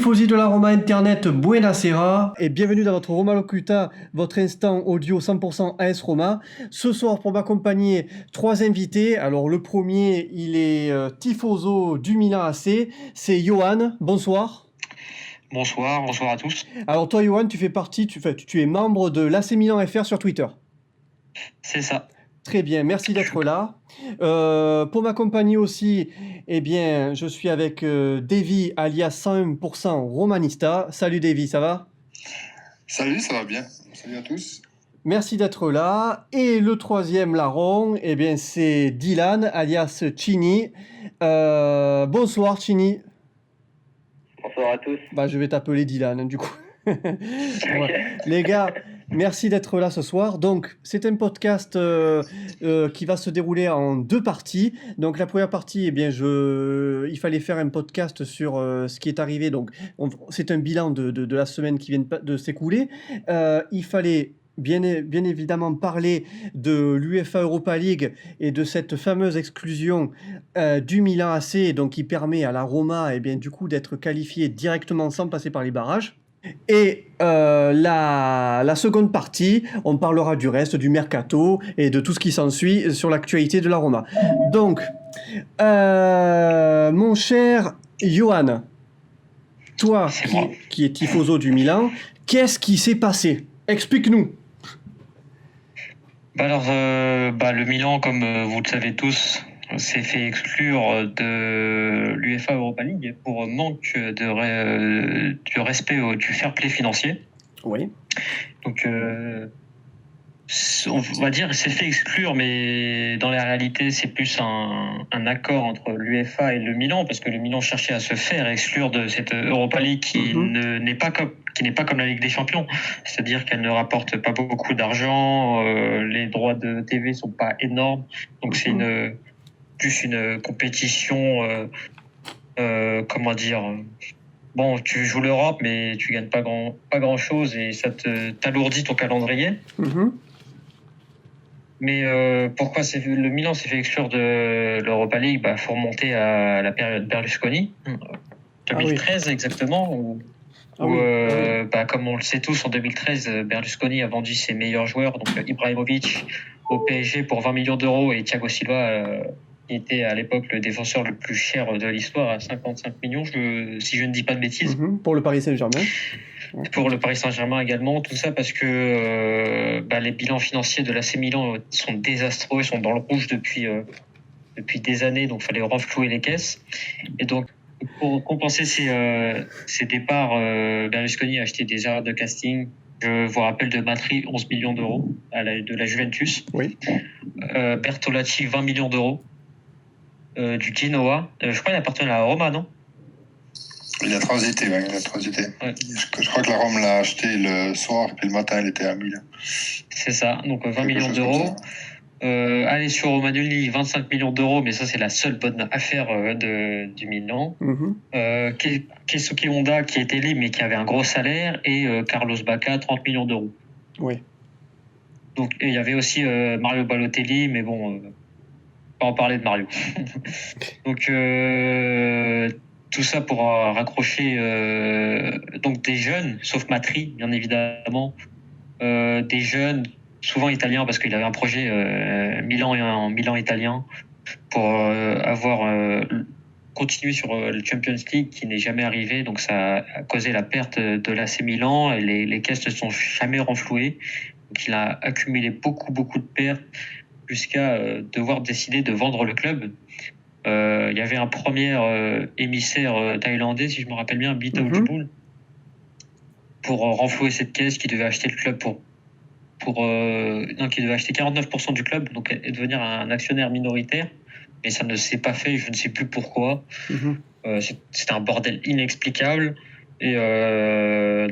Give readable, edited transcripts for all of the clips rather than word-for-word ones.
tifosi de la Roma Internet, buonasera et bienvenue dans votre Roma Locuta, votre instant audio 100% AS Roma. Ce soir, pour m'accompagner, 3 invités. Alors le premier, il est tifoso du Milan AC, c'est Johan. Bonsoir. Bonsoir à tous. Alors toi, Johan, tu fais partie, tu es membre de l'AC Milan FR sur Twitter. C'est ça. Très bien, merci d'être là. Pour m'accompagner aussi, eh bien, je suis avec Davy, alias 101% Romanista. Salut Davy, ça va ? Salut, ça va bien. Salut à tous. Merci d'être là. Et le troisième larron, eh bien, c'est Dylan, alias Chini. Bonsoir Chini. Bonsoir à tous. Je vais t'appeler Dylan, du coup. Ouais. Les gars, merci d'être là ce soir. Donc, c'est un podcast qui va se dérouler en 2 parties. Donc, la première partie, eh bien, il fallait faire un podcast sur ce qui est arrivé. Donc, c'est un bilan de la semaine qui vient de s'écouler. Il fallait bien évidemment parler de l'UEFA Europa League et de cette fameuse exclusion du Milan AC, donc qui permet à la Roma, eh bien, du coup, d'être qualifiée directement sans passer par les barrages. Et la seconde partie, on parlera du reste, du mercato et de tout ce qui s'ensuit sur l'actualité de la Roma. Donc, mon cher Johan, toi qui es tifoso du Milan, qu'est-ce qui s'est passé ? Explique-nous. Le Milan, comme vous le savez tous, s'est fait exclure de l'UEFA Europa League pour manque du respect du fair play financier. Oui. Donc, on va dire qu'il s'est fait exclure, mais dans la réalité, c'est plus un accord entre l'UEFA et le Milan, parce que le Milan cherchait à se faire exclure de cette Europa League qui n'est pas comme la Ligue des Champions, c'est-à-dire qu'elle ne rapporte pas beaucoup d'argent, les droits de TV sont pas énormes, donc c'est plus une compétition, bon, tu joues l'Europe, mais tu gagnes pas grand chose et ça t'alourdit ton calendrier. Mais pourquoi le Milan s'est fait exclure de l'Europa League ? Faut remonter à la période Berlusconi, 2013 exactement, comme on le sait tous, en 2013, Berlusconi a vendu ses meilleurs joueurs, donc Ibrahimovic au PSG pour 20 millions d'euros et Thiago Silva, qui était à l'époque le défenseur le plus cher de l'histoire, à 55 millions, si je ne dis pas de bêtises. Pour le Paris Saint-Germain. Pour le Paris Saint-Germain également, tout ça parce que les bilans financiers de l'AC Milan sont désastreux, ils sont dans le rouge depuis des années, donc il fallait renflouer les caisses. Et donc, pour compenser ces départs, Berlusconi a acheté des erreurs de casting. Je vous rappelle de Matri, 11 millions d'euros de la Juventus. Oui. Bertolacci, 20 millions d'euros. Du Genoa. Je crois qu'il appartenait à la Roma, non ? Il a transité, ouais. Ouais. Je crois que la Rome l'a acheté le soir et puis le matin, elle était à Milan. C'est ça, donc 20 millions d'euros. Alessio Romagnoli, 25 millions d'euros, mais ça, c'est la seule bonne affaire du Milan. Keisuke Honda, qui était libre, mais qui avait un gros salaire, et Carlos Bacca, 30 millions d'euros. Oui. Donc, il y avait aussi Mario Balotelli, mais bon, pas en parler de Mario. Donc, tout ça pour raccrocher donc des jeunes, sauf Matri, bien évidemment, des jeunes, souvent italiens, parce qu'il avait un projet Milan italien, pour continuer sur le Champions League qui n'est jamais arrivé, donc ça a causé la perte de l'AC Milan et les caisses ne sont jamais renflouées, donc il a accumulé beaucoup de pertes jusqu'à devoir décider de vendre le club. Il y avait un premier émissaire thaïlandais, si je me rappelle bien, Bito Jibul, pour renflouer cette caisse, qui devait acheter le club qui devait acheter 49% du club, donc et devenir un actionnaire minoritaire, mais ça ne s'est pas fait, je ne sais plus pourquoi. C'était un bordel inexplicable, et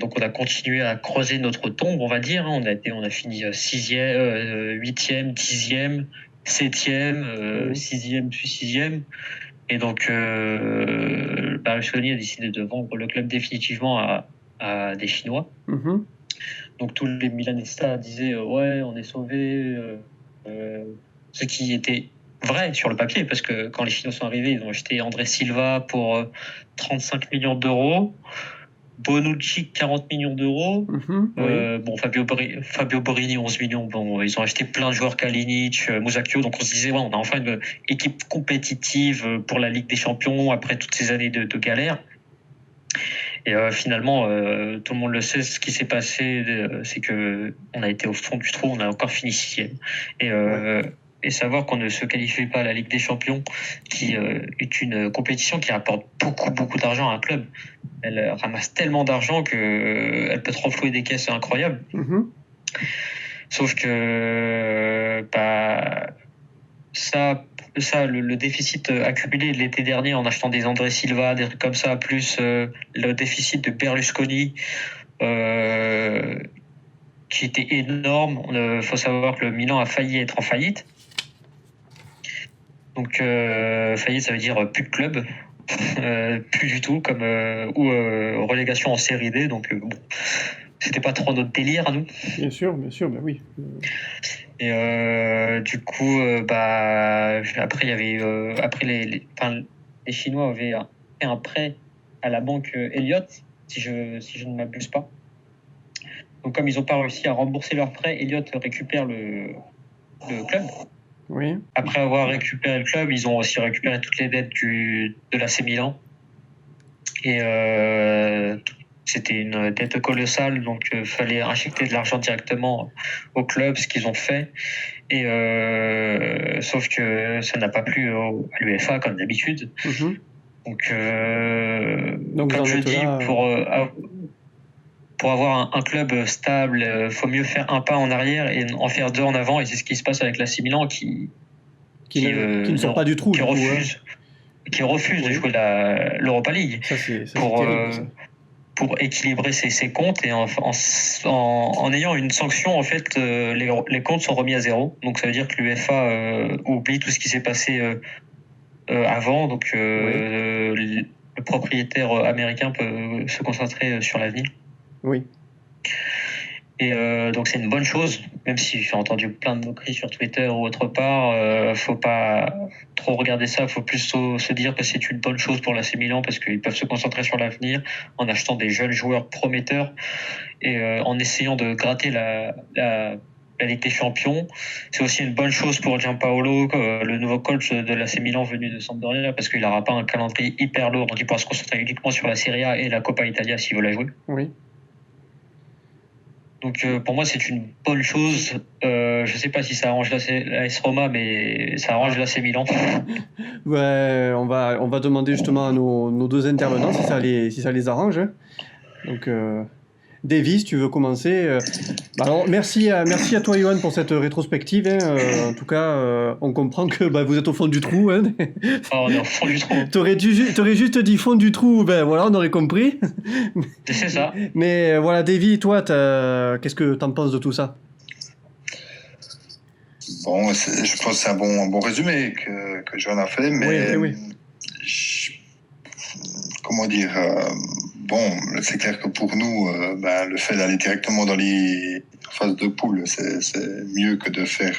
donc on a continué à creuser notre tombe, on va dire. On a fini 6e, 8e, 10e, 7e, 6e puis 6e, et donc Berlusconi a décidé de vendre le club définitivement à des Chinois. Donc tous les Milanistas disaient ouais, on est sauvés, ce qui était vrai sur le papier, parce que quand les Chinois sont arrivés, ils ont acheté André Silva pour 35 millions d'euros. Bonucci, 40 millions d'euros. Oui. Bon, Fabio Borini, 11 millions. Bon, ils ont acheté plein de joueurs, Kalinic, Musacchio. Donc on se disait, on a enfin une équipe compétitive pour la Ligue des Champions après toutes ces années de galère. Et finalement, tout le monde le sait, ce qui s'est passé, c'est que on a été au fond du trou, on a encore fini 6e. Et savoir qu'on ne se qualifie pas à la Ligue des Champions, qui est une compétition qui rapporte beaucoup d'argent à un club. Elle ramasse tellement d'argent qu'elle peut te renflouer des caisses incroyables. Sauf que ça, le déficit accumulé l'été dernier en achetant des André Silva, des trucs comme ça, plus le déficit de Berlusconi, qui était énorme. Il faut savoir que le Milan a failli être en faillite. Donc faillite, ça veut dire plus de club, plus du tout, ou relégation en série D. Donc bon, c'était pas trop notre délire à nous. Bien sûr, ben oui. Et du coup, après il y avait les Chinois avaient fait un prêt à la banque Elliott, si je ne m'abuse pas. Donc comme ils n'ont pas réussi à rembourser leur prêt, Elliott récupère le club. Oui. Après avoir récupéré le club, ils ont aussi récupéré toutes les dettes de l'AC Milan. Et c'était une dette colossale, donc il fallait injecter de l'argent directement au club, ce qu'ils ont fait. Et sauf que ça n'a pas plu à l'UEFA comme d'habitude. Donc comme je dis, pour avoir un club stable, faut mieux faire un pas en arrière et en faire deux en avant. Et c'est ce qui se passe avec l'AC Milan qui ne sort pas du trou. Qui refuse de jouer l'Europa League. Ça, c'est terrible, ça. Pour équilibrer ses comptes et en ayant une sanction, en fait, les comptes sont remis à zéro. Donc ça veut dire que l'UEFA oublie tout ce qui s'est passé avant. Donc le propriétaire américain peut se concentrer sur l'avenir. Oui. Et donc c'est une bonne chose, même si j'ai entendu plein de moqueries sur Twitter ou autre part. Faut pas trop regarder ça, faut plus se dire que c'est une bonne chose pour l'AC Milan parce qu'ils peuvent se concentrer sur l'avenir en achetant des jeunes joueurs prometteurs et en essayant de gratter la Ligue des Champions. C'est aussi une bonne chose pour Gianpaolo, le nouveau coach de l'AC Milan venu de Sampdoria, parce qu'il n'aura pas un calendrier hyper lourd, donc il pourra se concentrer uniquement sur la Serie A et la Coppa Italia s'il veut la jouer. Oui. Donc pour moi c'est une bonne chose. Je sais pas si ça arrange l'AS Roma, mais ça arrange l'AC Milan. Ouais, on va demander justement à nos deux intervenants si ça les arrange. Donc Davy, si tu veux commencer. Alors merci à toi Johan pour cette rétrospective. En tout cas, on comprend que vous êtes au fond du trou. On est au fond du trou. T'aurais juste dit fond du trou, voilà, on aurait compris. C'est ça. Mais voilà, Davy, toi, qu'est-ce que t'en penses de tout ça ? Bon, je pense que c'est un bon résumé que Johan a fait, mais oui. Comment dire bon, c'est clair que pour nous, le fait d'aller directement dans les phases de poule, c'est mieux que de faire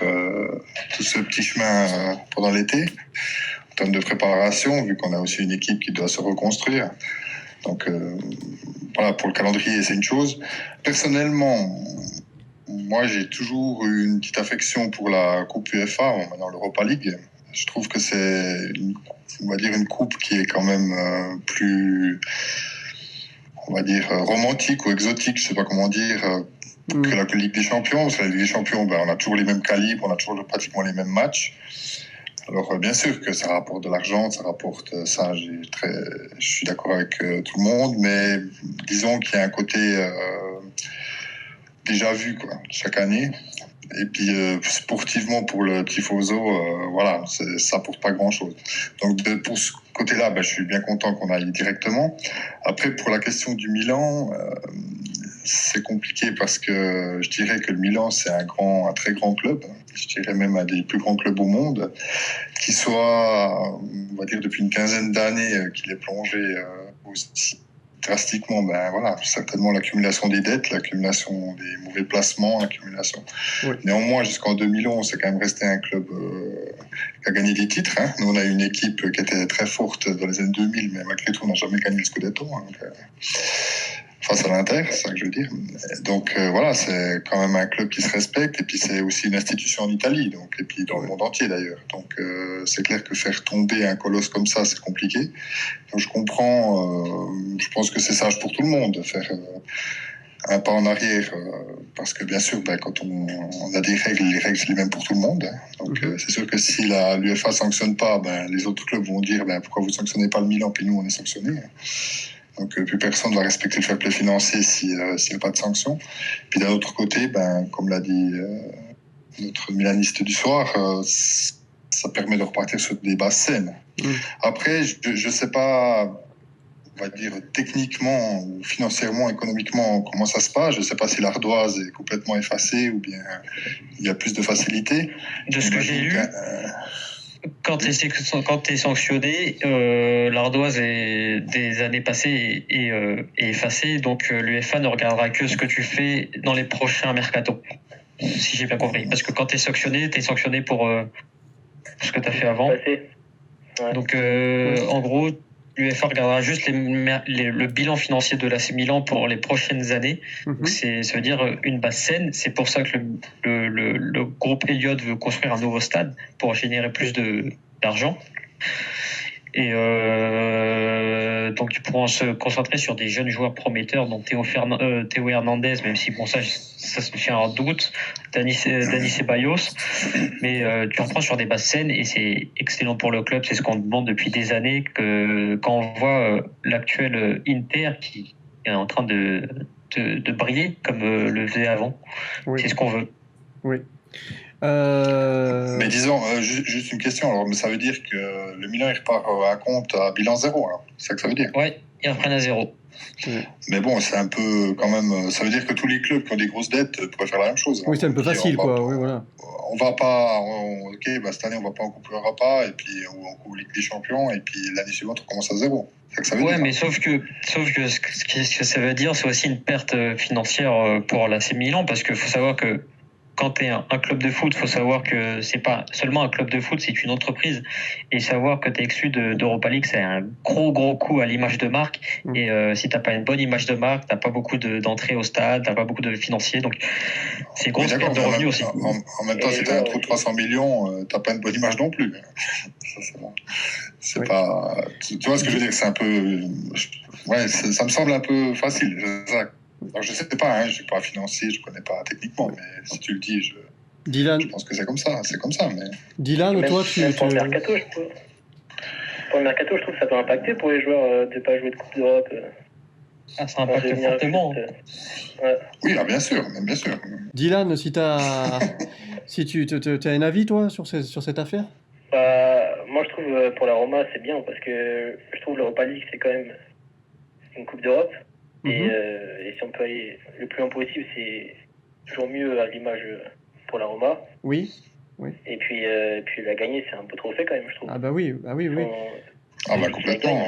tout ce petit chemin pendant l'été. En termes de préparation, vu qu'on a aussi une équipe qui doit se reconstruire. Donc voilà, pour le calendrier, c'est une chose. Personnellement, moi, j'ai toujours eu une petite affection pour la Coupe UEFA, maintenant l'Europa League. Je trouve que c'est, une coupe qui est quand même plus, romantique ou exotique, je sais pas comment dire, que la Ligue des Champions. Parce que la Ligue des Champions, on a toujours les mêmes calibres, on a toujours pratiquement les mêmes matchs. Alors, bien sûr que ça rapporte de l'argent, ça rapporte ça, je suis d'accord avec tout le monde, mais disons qu'il y a un côté déjà vu, chaque année. Et puis, sportivement, pour le tifoso, ça apporte pas grand-chose. Donc, pour ce côté-là, je suis bien content qu'on aille directement. Après, pour la question du Milan, c'est compliqué parce que je dirais que le Milan, c'est un très grand club. Je dirais même un des plus grands clubs au monde, qui soit, depuis une quinzaine d'années, qu'il est plongé aussi drastiquement, certainement l'accumulation des dettes, l'accumulation des mauvais placements, l'accumulation. Oui. Néanmoins, jusqu'en 2011, c'est quand même resté un club qui a gagné des titres. Nous, on a une équipe qui était très forte dans les années 2000, mais malgré tout, on n'a jamais gagné le Scudetto. face à l'Inter, c'est ça que je veux dire. Donc voilà, c'est quand même un club qui se respecte, et puis c'est aussi une institution en Italie, donc, et puis dans le monde entier d'ailleurs. Donc c'est clair que faire tomber un colosse comme ça, c'est compliqué. Donc je comprends, je pense que c'est sage pour tout le monde de faire un pas en arrière, parce que bien sûr, quand on a des règles, les règles c'est les mêmes pour tout le monde. Hein. Donc c'est sûr que si l'UEFA sanctionne pas, les autres clubs vont dire pourquoi vous sanctionnez pas le Milan, puis nous on est sanctionnés. Donc plus personne ne va respecter le fair play financier s'il n'y a pas de sanction. Puis d'un autre côté, comme l'a dit notre milaniste du soir, ça permet de repartir sur des bases saines. Après, je sais pas, on va dire techniquement ou financièrement, économiquement, comment ça se passe. Je ne sais pas si l'ardoise est complètement effacée ou bien il y a plus de facilité. De ce que j'ai lu, quand tu es sanctionné, l'ardoise des années passées est effacée, donc l'UEFA ne regardera que ce que tu fais dans les prochains mercatos, si j'ai bien compris. Parce que quand tu es sanctionné pour ce que tu as fait avant. Ouais. Donc en gros, l'UEFA regardera juste le bilan financier de l'AC Milan pour les prochaines années. Donc ça veut dire une base saine. C'est pour ça que le groupe Elliott veut construire un nouveau stade pour générer plus d'argent. Et donc ils pourront se concentrer sur des jeunes joueurs prometteurs, dont Théo Hernandez, même si ça se fait un doute, Dani Ceballos, mais tu reprends sur des bases saines et c'est excellent pour le club. C'est ce qu'on demande depuis des années, que quand on voit l'actuel Inter qui est en train de briller comme le faisait avant. Oui. C'est ce qu'on veut. Oui. Mais disons, juste une question, alors, mais ça veut dire que le Milan il repart à compte à bilan zéro, alors. C'est ça que ça veut dire? Oui, ils reprennent à zéro. Mais bon, c'est un peu quand même, ça veut dire que tous les clubs qui ont des grosses dettes pourraient faire la même chose. Oui, c'est un peu facile, quoi. Oui, voilà. On va pas, cette année on va pas en Coupe Europa, et puis on Coupe Ligue des Champions, et puis l'année suivante on commence à zéro. C'est ça que ça veut dire. Mais sauf que ce que ça veut dire, c'est aussi une perte financière pour l'AC Milan, parce qu'il faut savoir que quand tu es un club de foot, il faut savoir que c'est pas seulement un club de foot, c'est une entreprise. Et savoir que tu es exclu d'Europa League, c'est un gros coup à l'image de marque. Et si tu n'as pas une bonne image de marque, tu n'as pas beaucoup d'entrées au stade, tu n'as pas beaucoup de financiers. Donc, c'est une grosse perte de revenus aussi. En même temps, si tu as un trou de 300 millions, tu n'as pas une bonne image non plus. C'est pas. Tu vois ce que je veux dire? C'est un peu. Ouais, ça me semble un peu facile. Alors, je ne sais pas, je ne suis pas financier, je ne connais pas techniquement, mais si tu le dis, je pense que c'est comme ça. Mais... Dylan, toi, pour le mercato, pour le mercato, je trouve que ça peut impacter pour les joueurs de ne pas jouer de Coupe d'Europe. Ça impacte fortement. Ouais. Oui, bien sûr. Dylan, si tu as un avis, toi, sur cette affaire? Moi, je trouve pour la Roma, c'est bien, parce que je trouve l'Europa League, c'est quand même une Coupe d'Europe. Et si on peut aller le plus loin possible, c'est toujours mieux à l'image pour la Roma. Oui. Et puis la gagner, c'est un peu trop fait quand même, je trouve. Ah bah oui. Complètement.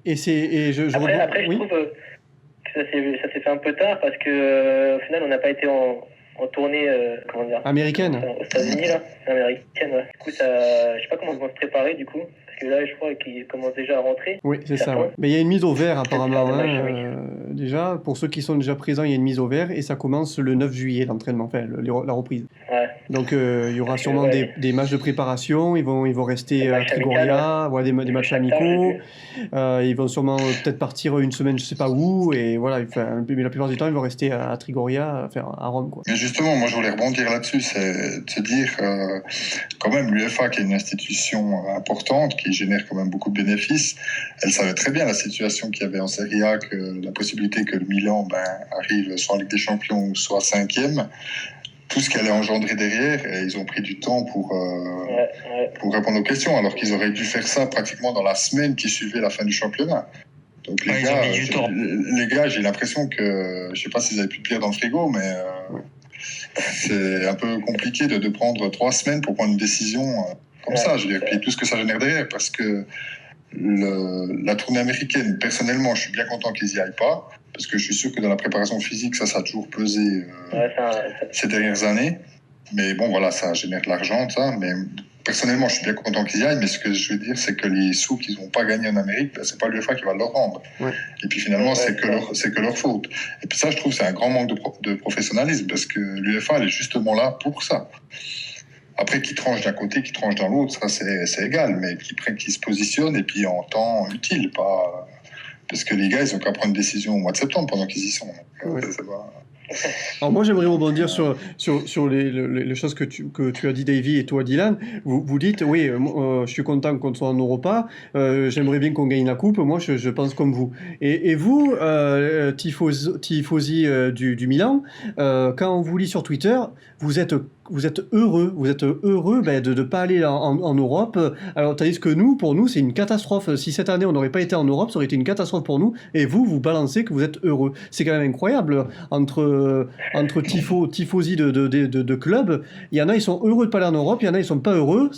Et je après, je trouve que ça s'est fait un peu tard, parce que au final, on n'a pas été en tournée américaine. Aux États-Unis, là. Américaine, ouais. Du coup, je sais pas comment ils vont se préparer, du coup. Parce que là, je crois qu'ils commencent déjà à rentrer. Oui, c'est ça, ouais. Mais il y a une mise au vert, apparemment. Déjà, pour ceux qui sont déjà présents, il y a une mise au vert, et ça commence le 9 juillet, l'entraînement, la reprise. Ouais. Donc, il y aura sûrement des matchs de préparation. Ils vont rester à Trigoria, des matchs amicaux. Ils vont sûrement peut-être partir une semaine, je sais pas où, et voilà. Mais la plupart du temps, ils vont rester à Trigoria, à Rome, quoi. Mais justement, moi, je voulais rebondir là-dessus, c'est de se dire, quand même, l'UEFA, qui est une institution importante, qui génère quand même beaucoup de bénéfices, elle savait très bien la situation qu'il y avait en Serie A, que la possibilité que le Milan arrive soit en Ligue des Champions ou soit 5e, tout ce qu'elle allait engendrer derrière, et ils ont pris du temps pour répondre aux questions, alors qu'ils auraient dû faire ça pratiquement dans la semaine qui suivait la fin du championnat. Donc les gars, j'ai l'impression que, je sais pas si vous avez plus de bière dans le frigo, mais c'est un peu compliqué de prendre 3 semaines pour prendre une décision comme ça. Je veux dire, puis tout ce que ça génère derrière, parce que la tournée américaine, personnellement, je suis bien content qu'ils y aillent pas, parce que je suis sûr que dans la préparation physique, ça a toujours pesé ces dernières années. Mais bon, voilà, ça génère de l'argent, ça. Mais personnellement, je suis bien content qu'ils y aillent, mais ce que je veux dire, c'est que les sous qu'ils n'ont pas gagnés en Amérique, c'est pas l'UEFA qui va leur rendre. Ouais. Et puis finalement, c'est que leur faute. Et puis ça, je trouve, c'est un grand manque de professionnalisme, parce que l'UEFA, elle est justement là pour ça. Après, qui tranche d'un côté, qui tranche dans l'autre, ça c'est égal, mais qui se positionne et puis en temps utile, pas parce que les gars, ils ont qu'à prendre une décision au mois de septembre pendant qu'ils y sont. Ouais. Alors moi j'aimerais rebondir sur les choses que tu as dit, Davy, et toi, Dylan. Vous dites, oui, je suis content qu'on soit en Europa, j'aimerais bien qu'on gagne la coupe, moi je pense comme vous. Et vous, tifosi du Milan, quand on vous lit sur Twitter, vous êtes heureux de ne pas aller en Europe. Alors tandis que pour nous, c'est une catastrophe. Si cette année on n'aurait pas été en Europe, ça aurait été une catastrophe pour nous. Et vous balancez que vous êtes heureux. C'est quand même incroyable. Entre tifosi de clubs, il y en a, ils sont heureux de ne pas aller en Europe, il y en a, ils sont pas heureux.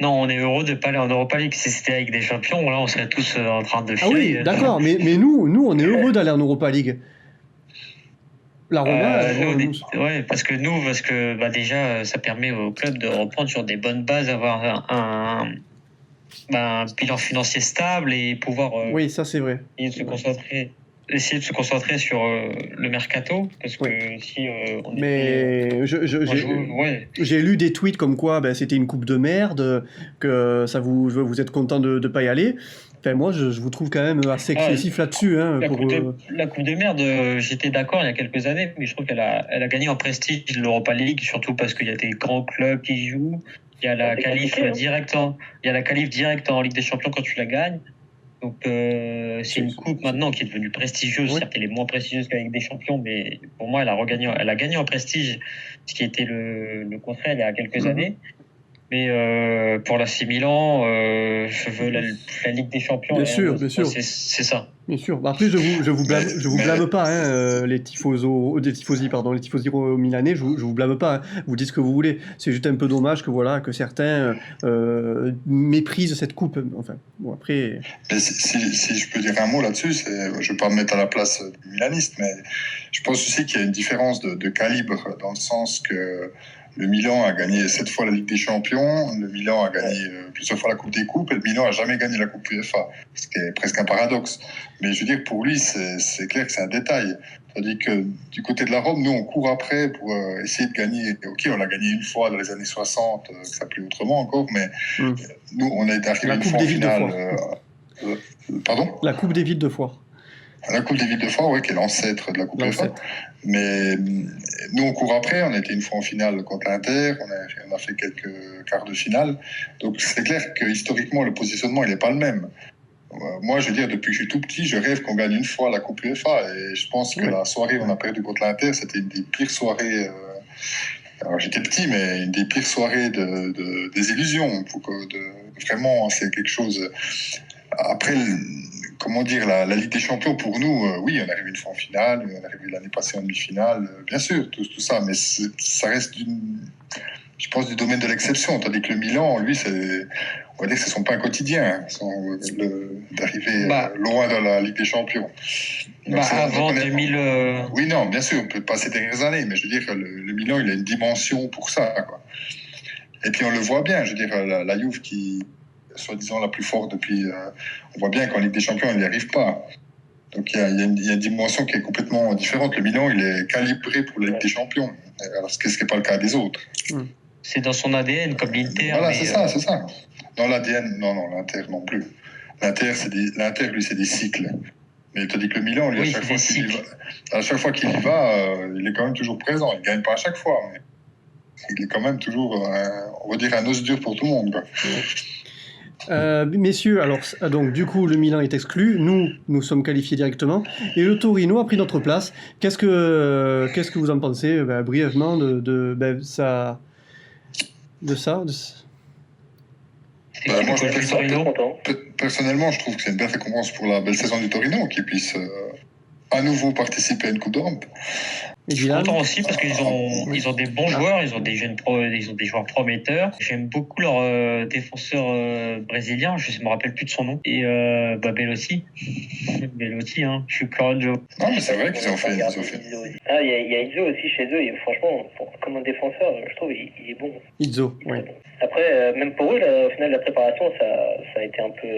Non, on est heureux de ne pas aller en Europa League. Si c'était avec des champions, là, on serait tous en train de Ah filer. oui, d'accord, mais nous, on est heureux d'aller en Europa League. La Roma, parce que déjà, ça permet au club de reprendre sur des bonnes bases, avoir un bilan financier stable et pouvoir oui, ça c'est vrai. essayer de se concentrer sur le mercato, parce que si on mais j'ai lu des tweets comme quoi c'était une coupe de merde, que ça vous êtes content de pas y aller. Enfin, moi, je vous trouve quand même assez excessif là-dessus. Hein, la coupe de merde, j'étais d'accord il y a quelques années, mais je trouve qu'elle a gagné en prestige l'Europa League, surtout parce qu'il y a des grands clubs qui jouent. Il y a la qualif directe en Ligue des Champions quand tu la gagnes. Donc c'est une coupe maintenant qui est devenue prestigieuse. Certes, elle est moins prestigieuse qu'avec des champions, mais pour moi, elle a gagné en prestige, ce qui était le contraire il y a quelques années. Mais pour l'AC Milan, je veux la Ligue des Champions. Bien sûr. C'est ça. Bien sûr. Après, je vous blâme pas, les tifosi milanais. Je vous blâme pas. Hein. Vous dites ce que vous voulez. C'est juste un peu dommage que certains méprisent cette coupe. Enfin, bon après. Mais si je peux dire un mot là-dessus, je vais pas me mettre à la place du milaniste, mais je pense aussi qu'il y a une différence de calibre dans le sens que le Milan a gagné 7 fois la Ligue des Champions, le Milan a gagné plusieurs fois la Coupe des Coupes, et le Milan n'a jamais gagné la Coupe UEFA, ce qui est presque un paradoxe. Mais je veux dire, pour lui, c'est clair que c'est un détail. C'est-à-dire que du côté de la Rome, nous, on court après pour essayer de gagner. Ok, on l'a gagné une fois dans les années 60, ça s'appelait autrement encore, mais nous, on est arrivé une fois en finale. Pardon ? La Coupe des Villes de Foire. La Coupe des Villes de Foire, oui, qui est l'ancêtre de la Coupe UEFA. Mais nous, on court après. On a été une fois en finale contre l'Inter. On a fait quelques quarts de finale. Donc, c'est clair que historiquement, le positionnement, il n'est pas le même. Moi, je veux dire, depuis que je suis tout petit, je rêve qu'on gagne une fois la Coupe UEFA. Et je pense que la soirée où on a perdu contre l'Inter, c'était une des pires soirées. Alors, j'étais petit, mais une des pires soirées des illusions. Vraiment, c'est quelque chose. Après, comment dire, la Ligue des Champions, pour nous, oui, on arrive une fois en finale, on arrive l'année passée en demi-finale, bien sûr, tout ça, mais ça reste, je pense, du domaine de l'exception, tandis que le Milan, lui, on va dire que c'est son pain quotidien, d'arriver loin dans la Ligue des Champions. Donc, avant 2000... Oui, non, bien sûr, on peut pas ces dernières années, mais je veux dire que le Milan, il a une dimension pour ça, quoi. Et puis on le voit bien, je veux dire, la Juve qui soi-disant la plus forte depuis... on voit bien qu'en Ligue des Champions, elle n'y arrive pas. Donc il y a une dimension qui est complètement différente. Le Milan, il est calibré pour la Ligue des Champions, alors ce qui n'est pas le cas des autres. C'est dans son ADN, comme l'Inter. Voilà, c'est ça. Dans l'ADN, non, l'Inter non plus. L'Inter, lui, c'est des cycles. Mais tu as dit que le Milan, lui, à chaque fois qu'il y va, il est quand même toujours présent. Il ne gagne pas à chaque fois, mais il est quand même toujours, on va dire, un os dur pour tout le monde, quoi. Messieurs, alors donc du coup le Milan est exclu, nous sommes qualifiés directement et le Torino a pris notre place. Qu'est-ce que vous en pensez brièvement de ça? Moi, personnellement, je trouve que c'est une belle récompense pour la belle saison du Torino qui puisse à nouveau participer à une Coupe d'Europe. Je suis content aussi parce qu'ils ont des bons joueurs, ils ont des jeunes ils ont des joueurs prometteurs. J'aime beaucoup leur défenseur brésilien, je ne me rappelle plus de son nom. Et Belotti, hein, je suis Florenzo. Non, mais c'est vrai qu'ils ont fait. Ah, il y a Izzo aussi chez eux, et franchement, comme un défenseur, je trouve il est bon. Izzo, oui. Bon. Après, même pour eux, là, au final, la préparation, ça a été un peu.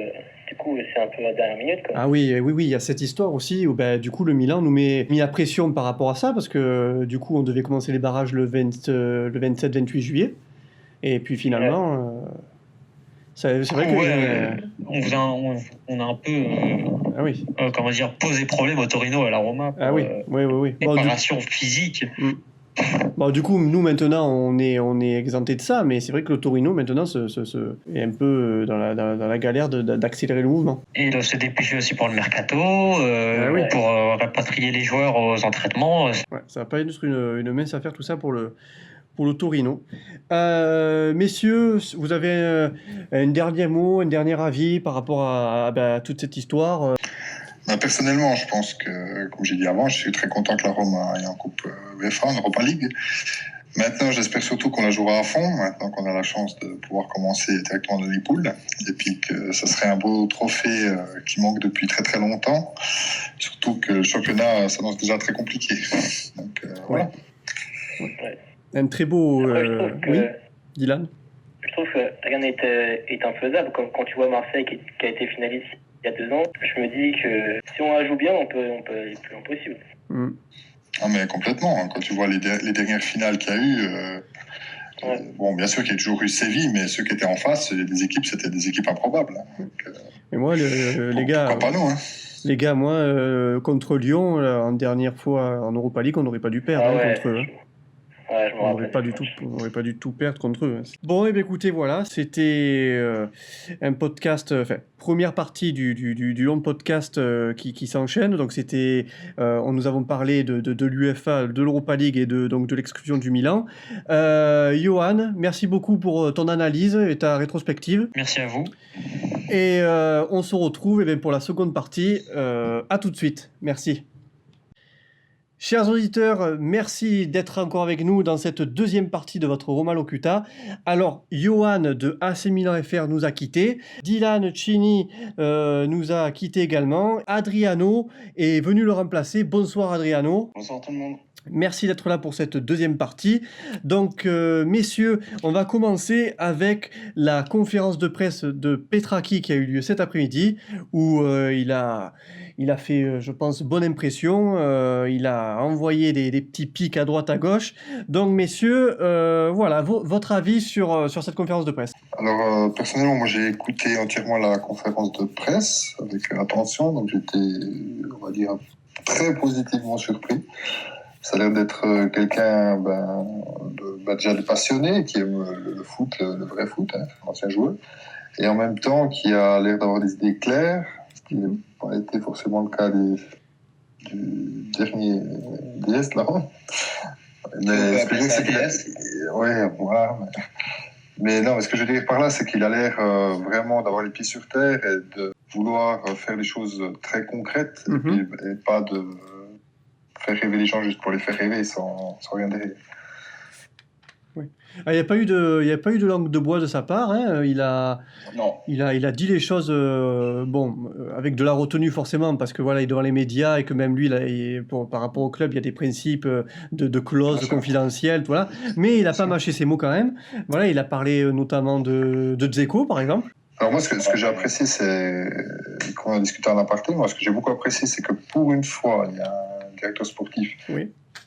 Du coup, c'est un peu à la dernière minute, quoi. Ah oui, il y a cette histoire aussi où du coup le Milan nous mis la pression par rapport à ça parce que du coup on devait commencer les barrages le 27-28 juillet et puis finalement c'est vrai que on a un peu comment dire posé problème au Torino à la Roma pour oui. préparation physique. Bon, du coup, nous maintenant, on est exempté de ça, mais c'est vrai que le Torino maintenant est un peu dans la galère d'accélérer le mouvement. Et de se dépêcher aussi pour le mercato, pour rapatrier les joueurs aux entraînements. Ouais, ça va pas être une mince affaire tout ça pour le Torino. Messieurs, vous avez un dernier mot, un dernier avis par rapport à toute cette histoire Personnellement, je pense que, comme j'ai dit avant, je suis très content que la Rome aille en Coupe UEFA, en Europa League. Maintenant, j'espère surtout qu'on la jouera à fond, maintenant qu'on a la chance de pouvoir commencer directement dans les poules. Et puis que ce serait un beau trophée qui manque depuis très très longtemps. Surtout que le championnat s'annonce déjà très compliqué. Donc voilà. Ouais. Un très beau... Oui, Dylan ? Je trouve que rien n'est infaisable. Quand tu vois Marseille qui a été finaliste il y a 2 ans, je me dis que si on la joue bien, on peut aller plus loin possible. Ah mais complètement. Quand tu vois les dernières finales qu'il y a eu, bon, bien sûr qu'il y a toujours eu Séville, mais ceux qui étaient en face, c'était des équipes improbables. Donc, et moi, les gars... Pourquoi pas nous, hein. Les gars, moi, contre Lyon, en dernière fois en Europa League, on n'aurait pas dû perdre contre eux. On n'aurait pas du tout perdre contre eux. Bon, et bien écoutez, voilà, c'était un podcast, première partie du long podcast qui s'enchaîne. Donc c'était, nous avons parlé de l'UEFA, de l'Europa League et de l'exclusion du Milan. Johan, merci beaucoup pour ton analyse et ta rétrospective. Merci à vous. Et on se retrouve pour la seconde partie. À tout de suite. Merci. Chers auditeurs, merci d'être encore avec nous dans cette deuxième partie de votre Roma Locuta. Alors, Johan de AC Milan FR nous a quittés, Dylan Cini nous a quittés également, Adriano est venu le remplacer. Bonsoir Adriano. Bonsoir tout le monde. Merci d'être là pour cette deuxième partie. Donc, messieurs, on va commencer avec la conférence de presse de Petracchi qui a eu lieu cet après-midi, où il a fait, je pense, bonne impression. Il a envoyé des petits pics à droite, à gauche. Donc, messieurs, voilà, votre avis sur cette conférence de presse. Alors, personnellement, moi, j'ai écouté entièrement la conférence de presse avec attention. Donc, j'étais, on va dire, très positivement surpris. Ça a l'air d'être quelqu'un déjà de passionné, qui aime le foot, le vrai foot, un ancien joueur, et en même temps qui a l'air d'avoir des idées claires, ce qui n'a pas été forcément le cas du dernier DS, là. Mais ce que je veux dire, c'est qu'il voilà. Mais non, mais ce que je veux dire par là, c'est qu'il a l'air vraiment d'avoir les pieds sur terre et de vouloir faire des choses très concrètes et pas de faire rêver les gens juste pour les faire rêver sans rien derrière. Oui. Il n'y a pas eu de langue de bois de sa part. Hein. Il a dit les choses avec de la retenue forcément parce que voilà, il est devant les médias et que même lui, par rapport au club, il y a des principes de clauses confidentielles, voilà. Mais il n'a pas mâché ses mots quand même. Voilà, il a parlé notamment de Dzeko, par exemple. Alors moi, ce que j'ai apprécié, c'est quand on a discuté en aparté. Moi, ce que j'ai beaucoup apprécié, c'est que pour une fois, il y a un directeur sportif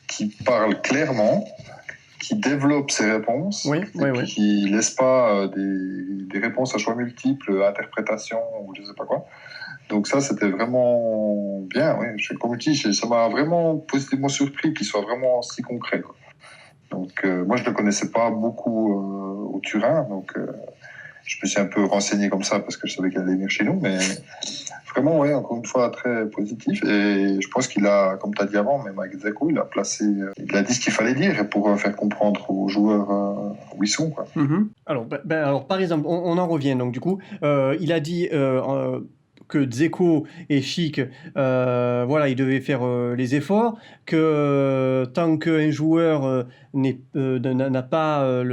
qui parle clairement, qui développe ses réponses, qui ne laisse pas des réponses à choix multiples, interprétations ou je ne sais pas quoi. Donc ça, c'était vraiment bien. Oui. Comme je dis, ça m'a vraiment positivement surpris qu'il soit vraiment si concret, quoi. Donc moi, je ne le connaissais pas beaucoup au Turin, donc je me suis un peu renseigné comme ça parce que je savais qu'il allait venir chez nous, mais vraiment, encore une fois, très positif. Et je pense qu'il a, comme tu as dit avant, même avec Dzeko, il a dit ce qu'il fallait dire pour faire comprendre aux joueurs où ils sont, quoi. Alors, par exemple, on en revient. Donc, du coup, il a dit que Dzeko et Schick, voilà, ils devaient faire les efforts, que tant qu'un joueur n'a pas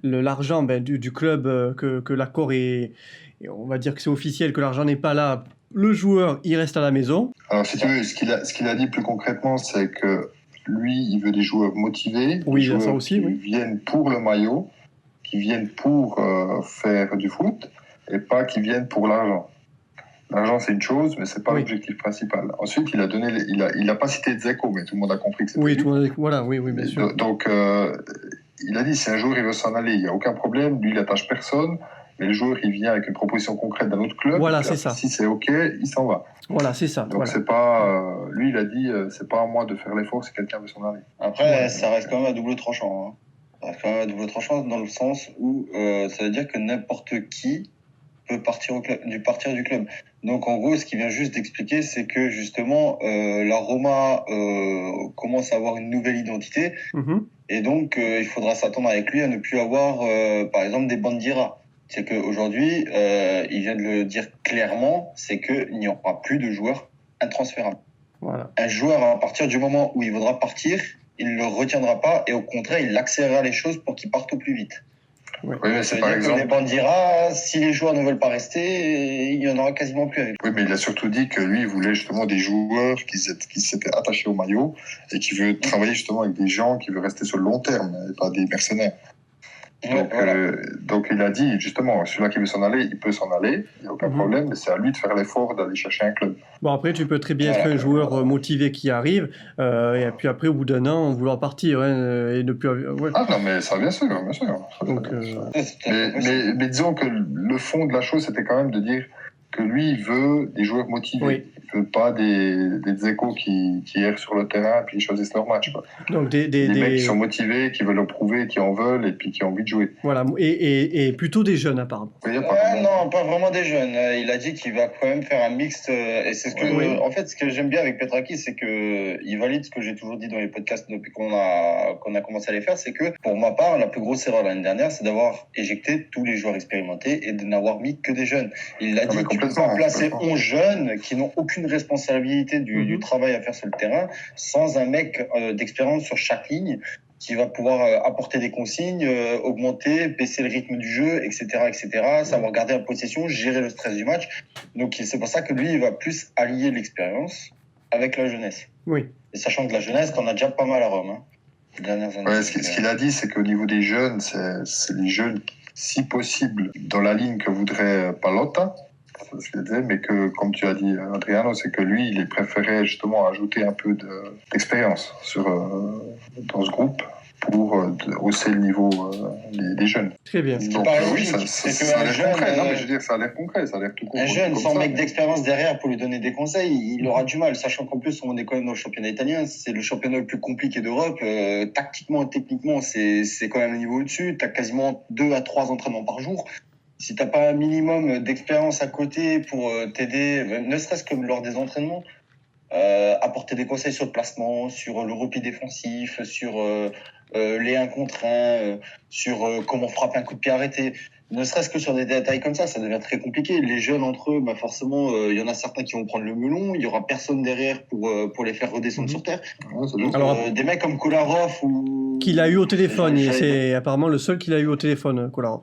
l'argent du club, que l'accord est, on va dire que c'est officiel, que l'argent n'est pas là, le joueur, il reste à la maison. Alors, si tu veux, ce qu'il a dit plus concrètement, c'est que lui, il veut des joueurs motivés, oui, des joueurs ça aussi, qui viennent pour le maillot, qui viennent pour faire du foot, et pas qui viennent pour l'argent. L'argent, c'est une chose, mais c'est pas l'objectif principal. Ensuite, il a pas cité Dzeko, mais tout le monde a compris que c'était oui, lui. Voilà, oui, bien sûr. Donc, il a dit, si un jour il veut s'en aller, il n'y a aucun problème, lui, il attache personne, mais le joueur, il vient avec une proposition concrète d'un autre club. Voilà, c'est ça. Si c'est OK, il s'en va. Voilà, c'est ça. Donc, c'est pas... lui, il a dit, c'est pas à moi de faire l'effort si quelqu'un veut s'en aller. Après, ça reste quand même à double tranchant. Hein. Ça reste quand même à double tranchant dans le sens où ça veut dire que n'importe qui peut partir du club. Donc, en gros, ce qu'il vient juste d'expliquer, c'est que justement, la Roma commence à avoir une nouvelle identité. Mm-hmm. Et donc, il faudra s'attendre avec lui à ne plus avoir, par exemple, des Bandira. C'est qu'aujourd'hui, il vient de le dire clairement, c'est qu'il n'y aura plus de joueurs intransférables. Voilà. Un joueur, à partir du moment où il voudra partir, il ne le retiendra pas et au contraire, il accélérera les choses pour qu'il parte au plus vite. Oui, mais ça veut dire que les Bandira, si les joueurs ne veulent pas rester, il n'y en aura quasiment plus avec. Oui, mais il a surtout dit que lui, il voulait justement des joueurs qui s'étaient attachés au maillot et qui veulent travailler justement avec des gens qui veulent rester sur le long terme et pas des mercenaires. Donc, donc il a dit justement, celui-là qui veut s'en aller, il peut s'en aller, il n'y a aucun problème, mais c'est à lui de faire l'effort d'aller chercher un club. Bon, après, tu peux très bien être un joueur motivé qui arrive, et puis après, au bout d'un an, vouloir partir, et ne plus... Ouais. Ah non, mais ça, bien sûr, bien sûr. Donc, mais disons que le fond de la chose, c'était quand même de dire que lui, il veut des joueurs motivés. Oui. Il veut pas des échos qui errent sur le terrain et puis ils choisissent leur match. Quoi. Donc des mecs qui sont motivés, qui veulent le prouver, qui en veulent et puis qui ont envie de jouer. Voilà, et plutôt des jeunes apparemment. Oui, non, pas vraiment des jeunes. Il a dit qu'il va quand même faire un mixte. Et c'est ce que, en fait, ce que j'aime bien avec Petraki, c'est que il valide ce que j'ai toujours dit dans les podcasts depuis qu'on a commencé à les faire, c'est que pour ma part, la plus grosse erreur l'année dernière, c'est d'avoir éjecté tous les joueurs expérimentés et de n'avoir mis que des jeunes. Il a dit tu peux pas placer 11 jeunes qui n'ont aucune responsabilité du travail à faire sur le terrain sans un mec d'expérience sur chaque ligne qui va pouvoir apporter des consignes, augmenter, baisser le rythme du jeu, etc., savoir garder la possession, gérer le stress du match. Donc c'est pour ça que lui, il va plus allier l'expérience avec la jeunesse. Oui. Et sachant que la jeunesse, t'en as déjà pas mal à Rome. Hein, les dernières années. Ouais, ce qu'il a dit, c'est qu'au niveau des jeunes, c'est les jeunes, si possible, dans la ligne que voudrait Pallotta. C'est ce qu'il disait, mais que, comme tu as dit, Adriano, c'est que lui, il préférait justement ajouter un peu d'expérience dans ce groupe pour hausser le niveau des jeunes. Très bien. Donc, oui, ça a l'air concret. Non, mais je veux dire, ça a l'air concret, ça a l'air tout concret. Un jeune sans mec d'expérience derrière pour lui donner des conseils, il aura du mal, sachant qu'en plus, on est quand même dans le championnat italien, c'est le championnat le plus compliqué d'Europe. Tactiquement et techniquement, c'est quand même un niveau au-dessus. Tu as quasiment 2 à 3 entraînements par jour. Si t'as pas un minimum d'expérience à côté pour t'aider, ne serait-ce que lors des entraînements, apporter des conseils sur le placement, sur le repli défensif, sur les 1 contre 1, sur comment frapper un coup de pied arrêté, ne serait-ce que sur des détails comme ça devient très compliqué. Les jeunes entre eux, forcément, il y en a certains qui vont prendre le melon, il y aura personne derrière pour les faire redescendre sur terre. Donc, alors, des mecs comme Kolarov ou... Qu'il a eu au téléphone, c'est apparemment le seul qu'il a eu au téléphone, Kolarov.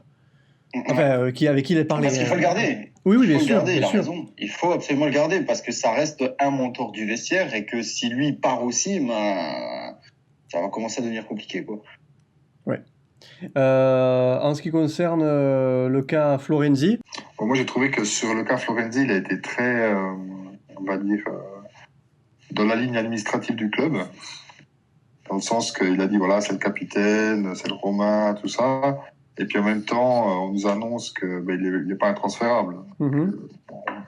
Enfin, avec qui il a parlé. Parce qu'il faut le garder. Oui, bien sûr. Il a raison. Il faut absolument le garder parce que ça reste un mentor du vestiaire et que si lui part aussi, ça va commencer à devenir compliqué, quoi. Ouais. En ce qui concerne le cas Florenzi. Moi, j'ai trouvé que sur le cas Florenzi, il a été très, on va dire, dans la ligne administrative du club. Dans le sens qu'il a dit, voilà, c'est le capitaine, c'est le Romain, tout ça. Et puis en même temps, on nous annonce qu'il n'est pas intransférable.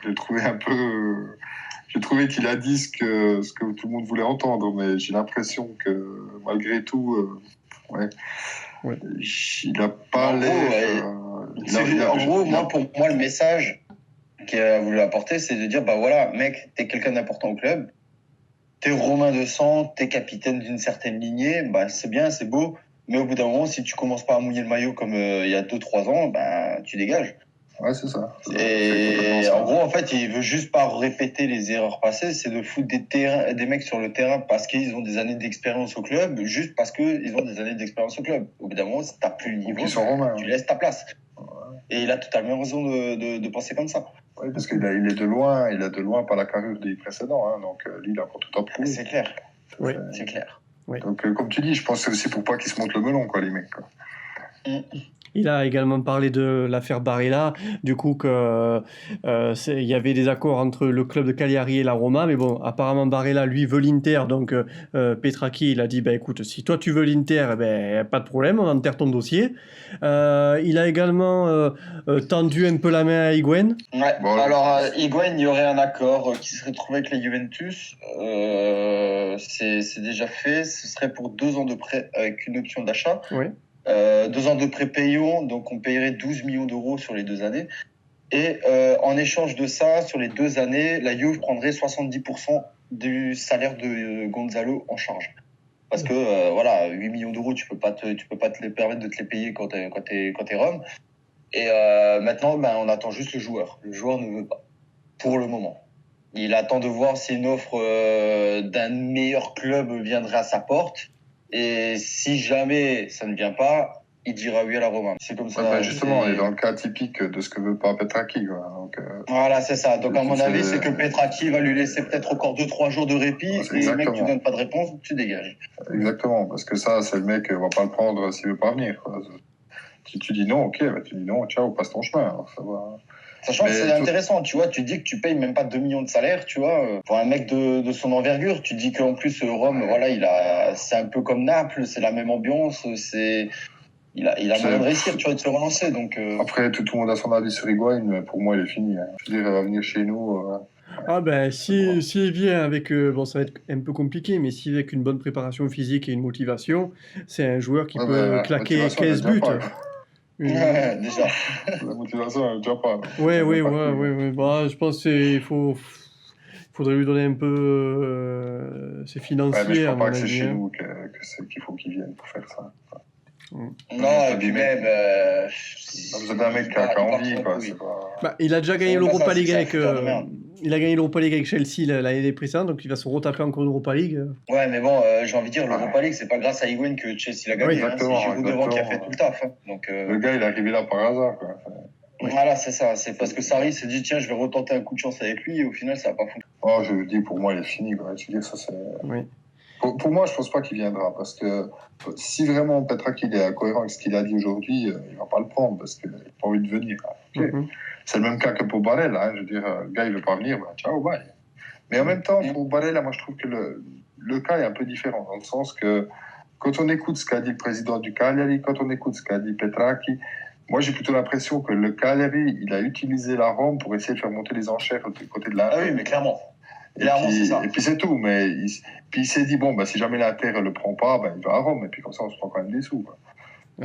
J'ai trouvé un peu... J'ai trouvé qu'il a dit ce que tout le monde voulait entendre, mais j'ai l'impression que malgré tout, il n'a pas l'air... En gros, pour moi, le message qu'il a voulu apporter, c'est de dire, voilà, mec, t'es quelqu'un d'important au club, t'es Romain de sang, t'es capitaine d'une certaine lignée, c'est bien, c'est beau, mais au bout d'un moment, si tu commences pas à mouiller le maillot comme il y a 2-3 ans, tu dégages. Ouais, c'est ça. Et en gros, en fait, il veut juste pas répéter les erreurs passées, c'est de foutre des mecs sur le terrain parce qu'ils ont des années d'expérience au club, juste parce qu'ils ont des années d'expérience au club. Au bout d'un moment, si t'as plus le niveau, tu laisses ta place. Et il a totalement raison de penser comme ça. Oui, parce qu'il est de loin par la carrure des précédents, hein, donc lui, il a encore tout à prouver. C'est clair. Oui. C'est clair. Oui. Donc, comme tu dis, je pense que c'est aussi pour pas qu'ils se montent le melon, quoi, les mecs. Quoi. Il a également parlé de l'affaire Barella, du coup que il y avait des accords entre le club de Cagliari et la Roma, mais bon, apparemment Barella, lui, veut l'Inter, donc Petracchi, il a dit, bah écoute, si toi tu veux l'Inter, eh ben, pas de problème, on enterre ton dossier. Il a également tendu un peu la main à Higuaín. Ouais, bon, alors Higuaín, il y aurait un accord qui serait trouvé avec la Juventus, c'est déjà fait, ce serait pour 2 ans de prêt avec une option d'achat. Oui. 2 ans de prêt payant, donc on payerait 12 millions d'euros sur les 2 années. Et en échange de ça, sur les 2 années, la Juve prendrait 70% du salaire de Gonzalo en charge. Parce que voilà, 8 millions d'euros, tu peux pas te les permettre de te les payer quand t'es Rome. Et maintenant, ben, on attend juste le joueur. Le joueur ne veut pas, pour le moment. Il attend de voir si une offre d'un meilleur club viendrait à sa porte. Et si jamais ça ne vient pas, il dira oui à la Roma. C'est comme ça. Ouais, bah justement, on est dans le cas typique de ce que veut pas Petracchi. Donc, voilà, c'est ça. Donc, à mon avis, c'est que Petracchi va lui laisser peut-être encore 2-3 jours de répit. Et le mec, tu donnes pas de réponse, tu dégages. Exactement, parce que ça, c'est le mec, va pas le prendre s'il veut pas venir. Quoi. Si tu dis non, ok, bah, tu dis non, ciao, passe ton chemin. Alors, ça va. Sachant que c'est intéressant, tu vois, tu dis que tu payes même pas 2 millions de salaire, tu vois, pour un mec de son envergure, tu dis qu'en plus Rome, voilà, c'est un peu comme Naples, c'est la même ambiance, il a moyen de réussir, tu vois, de se relancer, donc. Après, tout le monde a son avis sur Higuaín, mais pour moi, il est fini. Hein. Je veux dire, il va venir chez nous. Ah ben, s'il vient avec, bon, ça va être un peu compliqué, mais s'il vient avec une bonne préparation physique et une motivation, c'est un joueur qui peut claquer 15 buts. Déjà. La motivation, elle est déjà pas. Oui. Bah, je pense qu'il faudrait lui donner un peu ses financiers. Ouais, mais je crois pas que c'est chez nous qu'il faut qu'il vienne pour faire ça. Non, et puis même. Vous avez un mec qui a envie, quoi. Bah, il a déjà gagné l'Europa League avec. Il a gagné l'Europa League avec Chelsea l'année précédente, donc il va se retaper encore une Europa League. Ouais, mais bon, j'ai envie de dire, l'Europa League, c'est pas grâce à Higuaín que Chelsea l'a gagné. Oui, exactement, c'est Giroud devant qui a fait tout le taf. Hein. Donc, le gars, il est arrivé là par hasard, quoi. Voilà, c'est ça. C'est parce que Sarri s'est dit, tiens, je vais retenter un coup de chance avec lui, et au final, ça n'a pas fonctionné. Oh, je dis, pour moi, il est fini, quoi. Je veux dire, ça, c'est. Oui. Pour moi, je pense pas qu'il viendra, parce que si vraiment Petracchi est cohérent avec ce qu'il a dit aujourd'hui, il va pas le prendre, parce qu'il n'a pas envie de venir. Okay. C'est le même cas que pour Barella, hein. Je veux dire, le gars, il veut pas venir, bah, ciao, bye. Mais en même temps, pour Barella, moi, je trouve que le cas est un peu différent, dans le sens que quand on écoute ce qu'a dit le président du Cagliari, quand on écoute ce qu'a dit Petracchi, moi, j'ai plutôt l'impression que le Cagliari, il a utilisé la Rome pour essayer de faire monter les enchères du côté de la. Ah oui, mais clairement. Et puis c'est tout, mais il s'est dit, bon, bah, si jamais l'Inter ne le prend pas, bah, il va à Rome, et puis comme ça, on se prend quand même des sous. Quoi.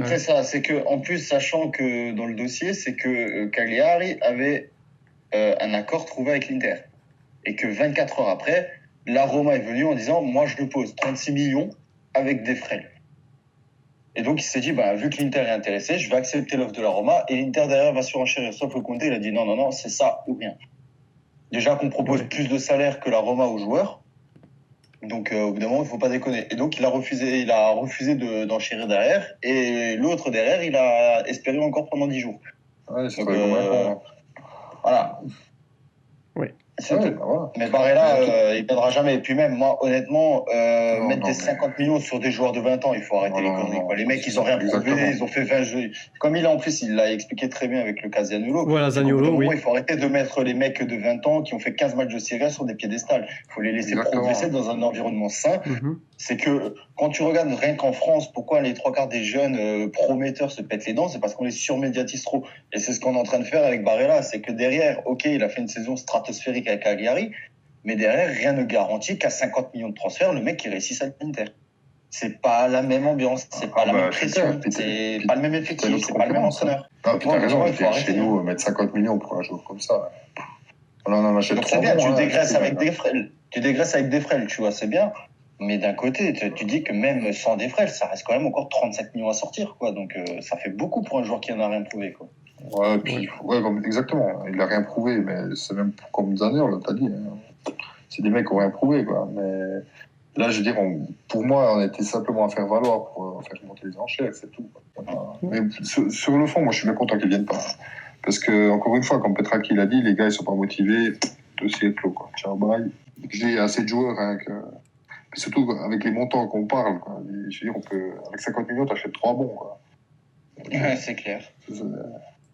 C'est ça, c'est que, en plus, sachant que dans le dossier, c'est que Cagliari avait un accord trouvé avec l'Inter. Et que 24 heures après, la Roma est venue en disant, moi, je le pose 36 millions avec des frais. Et donc, il s'est dit, bah, vu que l'Inter est intéressé, je vais accepter l'offre de la Roma, et l'Inter derrière va surenchérir. Sauf le Conte, il a dit, non, c'est ça ou rien. Déjà qu'on propose plus de salaire que la Roma aux joueurs. Donc, au bout d'un moment, il ne faut pas déconner. Et donc, il a refusé d'enchérir derrière. Et l'autre derrière, il a espéré encore pendant 10 jours. Ouais, c'est donc, voilà. Oui. C'est tout. Voilà. Mais Barella, il ne viendra jamais. Et puis même, moi, honnêtement, mettre des 50 millions sur des joueurs de 20 ans, il faut arrêter les conneries. Les mecs, ils n'ont rien prouvé, ils ont fait 20 jeux. Comme il l'a expliqué très bien avec le cas Zaniolo. Voilà, Zaniolo, oui. Il faut arrêter de mettre les mecs de 20 ans qui ont fait 15 matchs de Serie A sur des piédestals. Il faut les laisser progresser dans un environnement sain. C'est que quand tu regardes rien qu'en France, pourquoi les 3/4 des jeunes prometteurs se pètent les dents, c'est parce qu'on les surmédiatise trop. Et c'est ce qu'on est en train de faire avec Barella. C'est que derrière, ok, il a fait une saison stratosphérique avec Cagliari, mais derrière, rien ne garantit qu'à 50 millions de transferts, le mec il réussisse à l'Inter. C'est pas la même ambiance, c'est pas la même pression, c'est pas le même effectif, c'est pas le même entraîneur. Non, puis t'as raison, il faut chez nous mettre 50 millions pour un joueur comme ça. On en achète trop. C'est bien, tu dégraisses avec des frêles. Tu dégraisses avec des frêles, tu vois, c'est bien. Mais d'un côté, tu dis que même sans des frêles, ça reste quand même encore 35 millions à sortir, quoi. Donc ça fait beaucoup pour un joueur qui en a rien prouvé, quoi. Ouais, puis, exactement. Il n'a rien prouvé, mais c'est même comme Zaner, là, t'as dit. Hein. C'est des mecs qui n'ont rien prouvé, quoi. Mais là, je veux dire, pour moi, on était simplement à faire valoir pour faire monter les enchères, c'est tout. Mais sur le fond, moi, je suis bien content qu'ils ne viennent pas. Parce que, encore une fois, comme Petraki l'a dit, les gars, ils ne sont pas motivés. Le dossier est clos, quoi. Ciao, bye. J'ai assez de joueurs, hein, Puis surtout avec les montants qu'on parle, quoi. Je veux dire, avec 50 millions, tu achètes 3 bons, quoi. Ouais, c'est clair.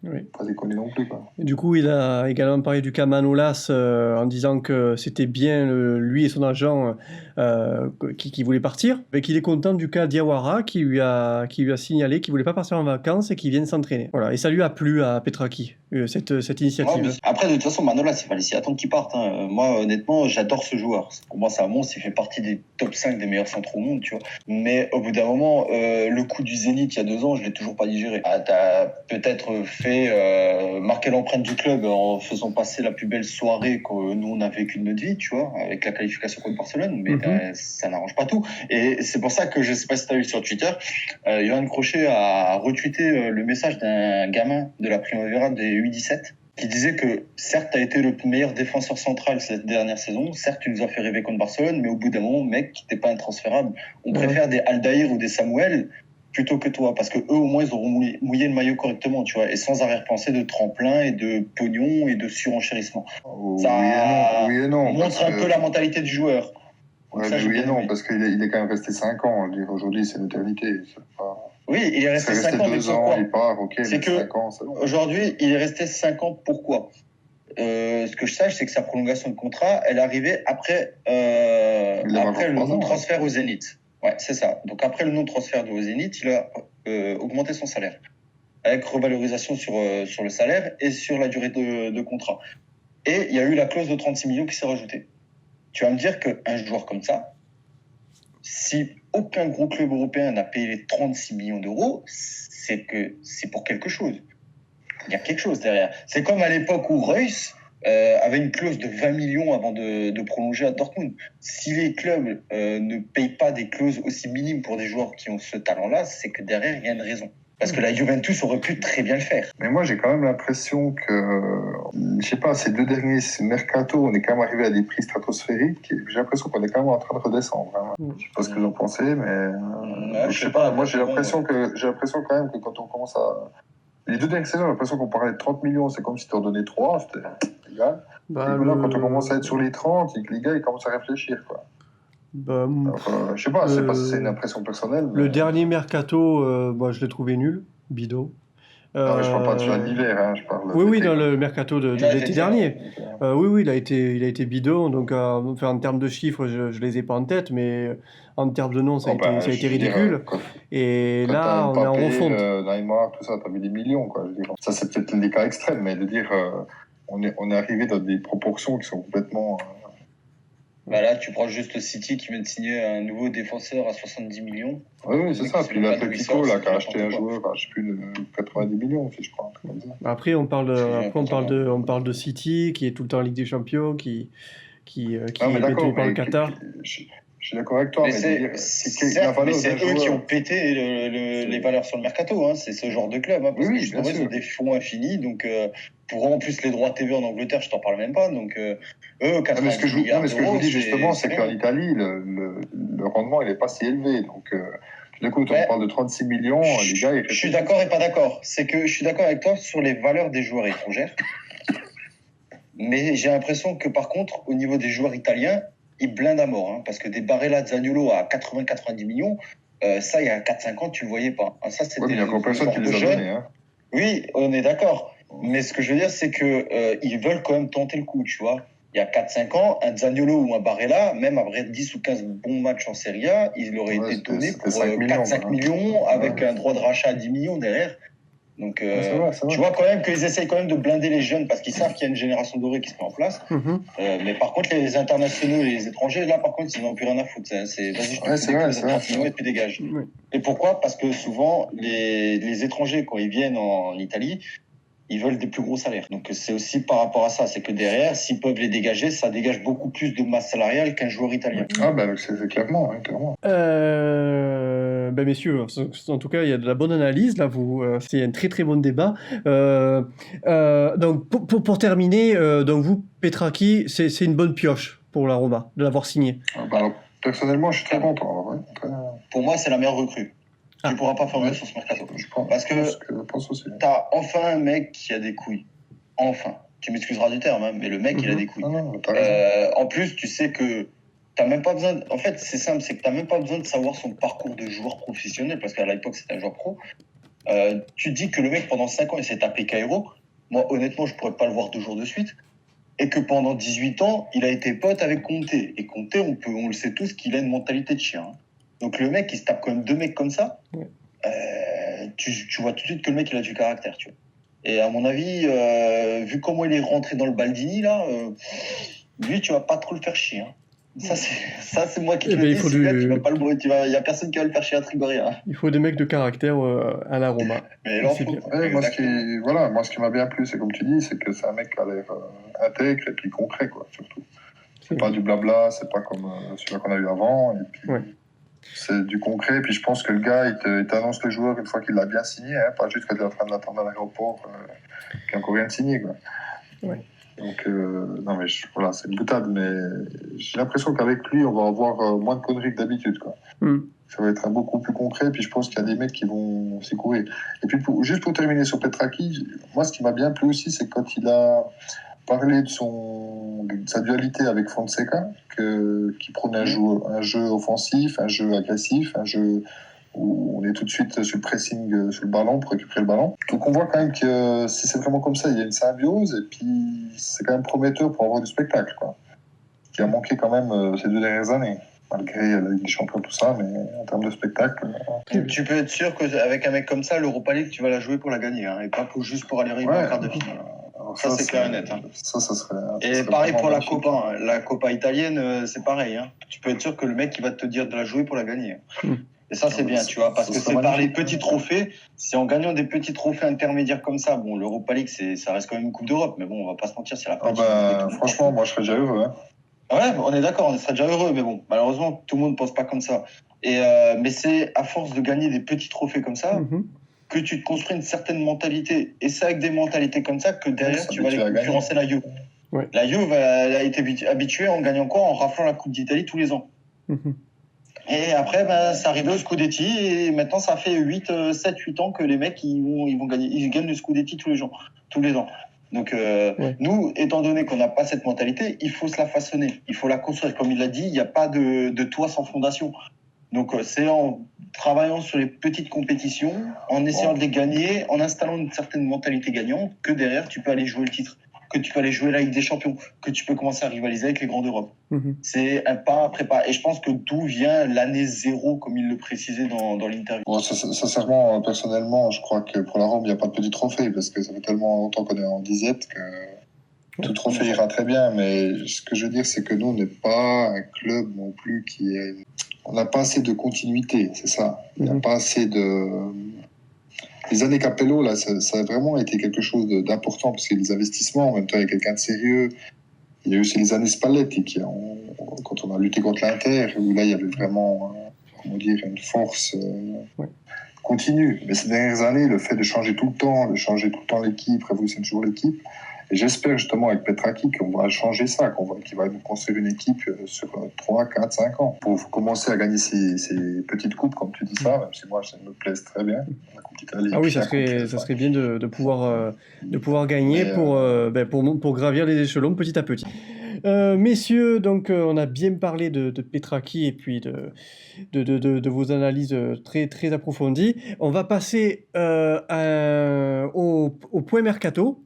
Oui. Pas déconner non plus, quoi. Et du coup, il a également parlé du cas Manolas en disant que c'était bien lui et son agent qui voulaient partir, mais qu'il est content du cas Diawara qui lui a signalé qu'il voulait pas partir en vacances et qu'il vienne s'entraîner. Voilà. Et ça lui a plu à Petraki, cette initiative. Ouais, après, de toute façon, Manolas, il fallait s'y attendre qu'il parte. Hein. Moi, honnêtement, j'adore ce joueur. Pour moi, c'est un monstre. Il fait partie des top 5 des meilleurs centraux au monde, tu vois. Mais au bout d'un moment, le coup du Zénith, il y a 2 ans, je l'ai toujours pas digéré. T'as peut-être marqué l'empreinte du club en faisant passer la plus belle soirée que nous, on a vécue de notre vie, tu vois, avec la qualification contre Barcelone. Mais ça n'arrange pas tout. Et c'est pour ça que, je sais pas si tu as vu sur Twitter, Johan Crochet a retweeté le message d'un gamin de la Primavera des U17 qui disait que certes tu as été le meilleur défenseur central cette dernière saison, certes tu nous as fait rêver contre Barcelone, mais au bout d'un moment, mec, t'es pas intransférable. On préfère des Aldaïr ou des Samuel plutôt que toi, parce que eux au moins ils auront mouillé le maillot correctement, tu vois, et sans arrière-pensée de tremplin et de pognon et de surenchérissement. Ça oui et non, montre un peu la mentalité du joueur. Ouais, mais oui et non, parce qu'il est quand même resté 5 ans. Je veux dire, aujourd'hui, c'est l'éternité. Oui, il est resté 5 ans, mais 2 ans, il part, ok, c'est que 5 ans, c'est bon. Aujourd'hui, il est resté 5 ans, pourquoi ce que je sache, c'est que sa prolongation de contrat, elle arrivait après le non-transfert au Zénith. Ouais, c'est ça. Donc après le non-transfert au Zénith, il a augmenté son salaire. Avec revalorisation sur le salaire et sur la durée de contrat. Et il y a eu la clause de 36 millions qui s'est rajoutée. Tu vas me dire qu'un joueur comme ça, si aucun gros club européen n'a payé les 36 millions d'euros, c'est que c'est pour quelque chose. Il y a quelque chose derrière. C'est comme à l'époque où Reus avait une clause de 20 millions avant de prolonger à Dortmund. Si les clubs ne payent pas des clauses aussi minimes pour des joueurs qui ont ce talent-là, c'est que derrière, il y a une raison. Parce que la Juventus aurait pu très bien le faire. Mais moi, j'ai quand même l'impression que, je sais pas, ces 2 derniers mercato, on est quand même arrivé à des prix stratosphériques. J'ai l'impression qu'on est quand même en train de redescendre. Hein. Je sais pas ce que vous en pensez, mais je sais pas. Moi, j'ai l'impression quand même que quand on commence à... Les 2 dernières saisons, j'ai l'impression qu'on parlait de 30 millions, c'est comme si tu en donnais 3, c'était égal. Et là, quand on commence à être sur les 30, et que les gars, ils commencent à réfléchir, quoi. Je sais pas, c'est une impression personnelle. Le dernier mercato, je l'ai trouvé nul, bidon. Non, mais je parle pas de l'hiver, hein, je parle Oui, dans le mercato de l'été dernier. Oui, il a été bidon, donc en termes de chiffres, je les ai pas en tête, mais en termes de noms, ça a été ridicule. Et là, on est en refonte. Neymar, tout ça, t'as mis des millions, quoi. Je veux dire. Ça, c'est peut-être des cas extrêmes, mais de dire, on est arrivé dans des proportions qui sont complètement... Là, tu prends juste City qui vient de signer un nouveau défenseur à 70 millions. Oui, c'est ça. Puis l'Atlético, qui a acheté un joueur à, je sais plus, de 90 millions, si je crois. Après, on parle de City, qui est tout le temps en Ligue des Champions, qui est détenu par le Qatar. Je suis d'accord avec toi, mais c'est eux qui ont pété les valeurs sur le mercato. Hein. C'est ce genre de club. Hein, parce que justement, ils ont des fonds infinis. Donc, pour en plus les droits TV en Angleterre, je t'en parle même pas. Donc, eux, 90 milliards d'euros. Mais ce que je vous dis justement, c'est qu'en Italie, le rendement, il n'est pas si élevé. Donc, du coup, on parle de 36 millions, les gars... Je suis d'accord et pas d'accord. C'est que je suis d'accord avec toi sur les valeurs des joueurs étrangers. Mais j'ai l'impression que, par contre, au niveau des joueurs italiens, ils blindent à mort. Hein, parce que des Barella, Zaniolo à 80-90 millions, ça, il y a 4-5 ans, tu ne le voyais pas. Ça, c'était il n'y a encore personne qui les a donnés. Hein. Oui, on est d'accord. Mais ce que je veux dire, c'est qu'ils veulent quand même tenter le coup, tu vois. Il y a 4-5 ans, un Zaniolo ou un Barella, même après 10 ou 15 bons matchs en Serie A, il aurait été donné pour 4-5 millions avec un droit de rachat à 10 millions derrière. Donc, c'est vrai. Tu vois quand même qu'ils essayent quand même de blinder les jeunes parce qu'ils savent qu'il y a une génération dorée qui se met en place. Mais par contre, les internationaux et les étrangers, là, par contre, ils n'ont plus rien à foutre. C'est vas-y, je te fais 30 millions et puis dégage. Et pourquoi ? Parce que souvent, les étrangers, quand ils viennent en Italie, ils veulent des plus gros salaires. Donc, c'est aussi par rapport à ça. C'est que derrière, s'ils peuvent les dégager, ça dégage beaucoup plus de masse salariale qu'un joueur italien. Ah, c'est clairement, hein, clairement. Messieurs, en tout cas, il y a de la bonne analyse, là, c'est un très très bon débat. Donc, pour terminer, donc vous, Petracchi, c'est une bonne pioche pour la Roma, de l'avoir signé. Alors, personnellement, je suis très content. Ouais. Pour moi, c'est la meilleure recrue. Tu ne pourras pas faire mieux sur ce mercato. Parce que tu as enfin un mec qui a des couilles. Enfin. Tu m'excuseras du terme, hein, mais le mec, il a des couilles. En plus, tu sais que t'as même pas besoin. En fait, c'est simple, c'est que t'as même pas besoin de savoir son parcours de joueur professionnel, parce qu'à l'époque, c'était un joueur pro. Tu dis que le mec, pendant 5 ans, il s'est tapé Cairo. Moi, honnêtement, je pourrais pas le voir 2 jours de suite. Et que pendant 18 ans, il a été pote avec Conte. Et Conte, on le sait tous qu'il a une mentalité de chien. Hein. Donc le mec, il se tape quand même 2 mecs comme ça. Ouais. Tu vois tout de suite que le mec, il a du caractère, tu vois. Et à mon avis, vu comment il est rentré dans le Baldini, là, lui, tu vas pas trop le faire chier. Hein. Ça, c'est moi qui te le dis. Tu vas pas il y a personne qui va le faire chier à Trigoria. Hein. Il faut des mecs de caractère à la Roma. Mais là, moi, ce qui m'a bien plu, c'est comme tu dis, c'est que c'est un mec qui a l'air intègre et puis concret, quoi, surtout. C'est pas du blabla, c'est pas comme celui qu'on a eu avant. Et puis, c'est du concret. Et puis je pense que le gars, il t'annonce le joueur une fois qu'il l'a bien signé, hein, pas juste quand il est en train de l'attendre à l'aéroport, qu'il n'a encore rien signé, quoi. Ouais. Donc, non, mais voilà, c'est une boutade, mais j'ai l'impression qu'avec lui, on va avoir moins de conneries que d'habitude, quoi. Ça va être beaucoup plus concret, puis je pense qu'il y a des mecs qui vont s'y courir. Et puis, juste pour terminer sur Petracchi, moi, ce qui m'a bien plu aussi, c'est quand il a parlé de sa dualité avec Fonseca, qui prenait un jeu offensif, un jeu agressif, un jeu où on est tout de suite sur le pressing, sur le ballon, pour récupérer le ballon. Donc on voit quand même que si c'est vraiment comme ça, il y a une symbiose, et puis c'est quand même prometteur pour avoir du spectacle, quoi. Qui a manqué quand même ces 2 dernières années, malgré la Ligue des Champions, tout ça, mais en termes de spectacle... Tu peux être sûr qu'avec un mec comme ça, l'Europa League, tu vas la jouer pour la gagner, hein, et pas juste pour aller arriver en quart de finale. Ça, c'est clair et net. Hein. Ça serait, et pareil pour la Copa. Hein. La Copa italienne, c'est pareil. Hein. Tu peux être sûr que le mec, il va te dire de la jouer pour la gagner. Et ça, c'est bien, tu vois, parce que c'est par les petits trophées. C'est en gagnant des petits trophées intermédiaires comme ça. Bon, l'Europa League, ça reste quand même une Coupe d'Europe, mais bon, on va pas se mentir, c'est la petite. Franchement, moi, je serais déjà heureux. Hein. Ouais, on est d'accord, on serait déjà heureux, mais bon, malheureusement, tout le monde ne pense pas comme ça. Mais c'est à force de gagner des petits trophées comme ça que tu te construis une certaine mentalité. Et c'est avec des mentalités comme ça que derrière, tu vas aller concurrencer la Juve. Ouais. La Juve a été habituée en gagnant quoi? En raflant la Coupe d'Italie tous les ans. Et après, c'est arrivé au Scudetti, et maintenant, ça fait 7-8 ans que les mecs, ils vont gagner. Ils gagnent le Scudetti tous les ans. Donc, nous, étant donné qu'on n'a pas cette mentalité, il faut se la façonner. Il faut la construire. Comme il l'a dit, il n'y a pas de toit sans fondation. Donc, c'est en travaillant sur les petites compétitions, en essayant de les gagner, en installant une certaine mentalité gagnante, que derrière, tu peux aller jouer le titre, que tu peux aller jouer la Ligue des Champions, que tu peux commencer à rivaliser avec les grands d'Europe. C'est un pas après pas. Et je pense que d'où vient l'année 0, comme il le précisait dans l'interview. Bon, sincèrement, personnellement, je crois que pour la Rome, il n'y a pas de petit trophée, parce que ça fait tellement longtemps qu'on est en disette que tout trophée ira très bien. Mais ce que je veux dire, c'est que nous, on n'est pas un club non plus qui est... On n'a pas assez de continuité, c'est ça. Il n'y a pas assez de... Les années Capello, là, ça a vraiment été quelque chose d'important, parce que les investissements, en même temps, il y a quelqu'un de sérieux. Il y a eu aussi les années Spalletti, quand on a lutté contre l'Inter, où là, il y avait vraiment, une force continue. Mais ces dernières années, le fait de changer tout le temps l'équipe, révolutionner toujours l'équipe, et j'espère justement avec Petracchi qu'on va changer ça, qu'il va nous construire une équipe sur 3, 4, 5 ans pour commencer à gagner ces petites coupes, comme tu dis ça, même si moi ça me plaise très bien. Ah oui, ça serait bien de pouvoir gagner pour gravir les échelons petit à petit. Messieurs, donc on a bien parlé de Petracchi et puis de vos analyses très, très approfondies. On va passer au point mercato.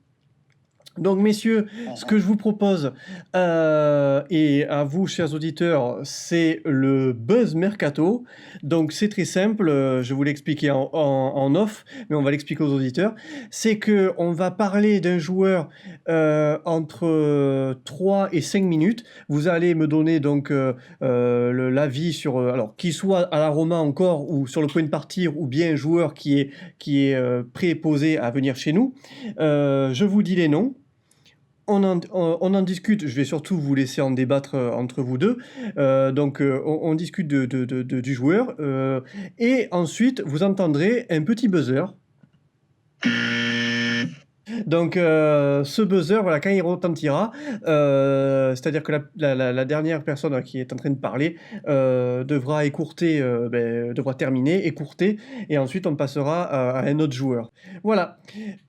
Donc, messieurs, ce que je vous propose, et à vous, chers auditeurs, c'est le Buzz Mercato. Donc, c'est très simple, je vous l'expliquer en off, mais on va l'expliquer aux auditeurs. C'est qu'on va parler d'un joueur entre 3 et 5 minutes. Vous allez me donner donc l'avis sur, alors, qu'il soit à la Roma encore, ou sur le point de partir, ou bien un joueur qui est préposé à venir chez nous. Je vous dis les noms. on en discute. Je vais surtout vous laisser en débattre entre vous deux. Donc, on discute du joueur. Et ensuite, vous entendrez un petit buzzer. Donc, ce buzzer, voilà, quand il retentira, c'est-à-dire que la dernière personne qui est en train de parler devra écourter, devra terminer, écourter, et ensuite on passera à un autre joueur. Voilà.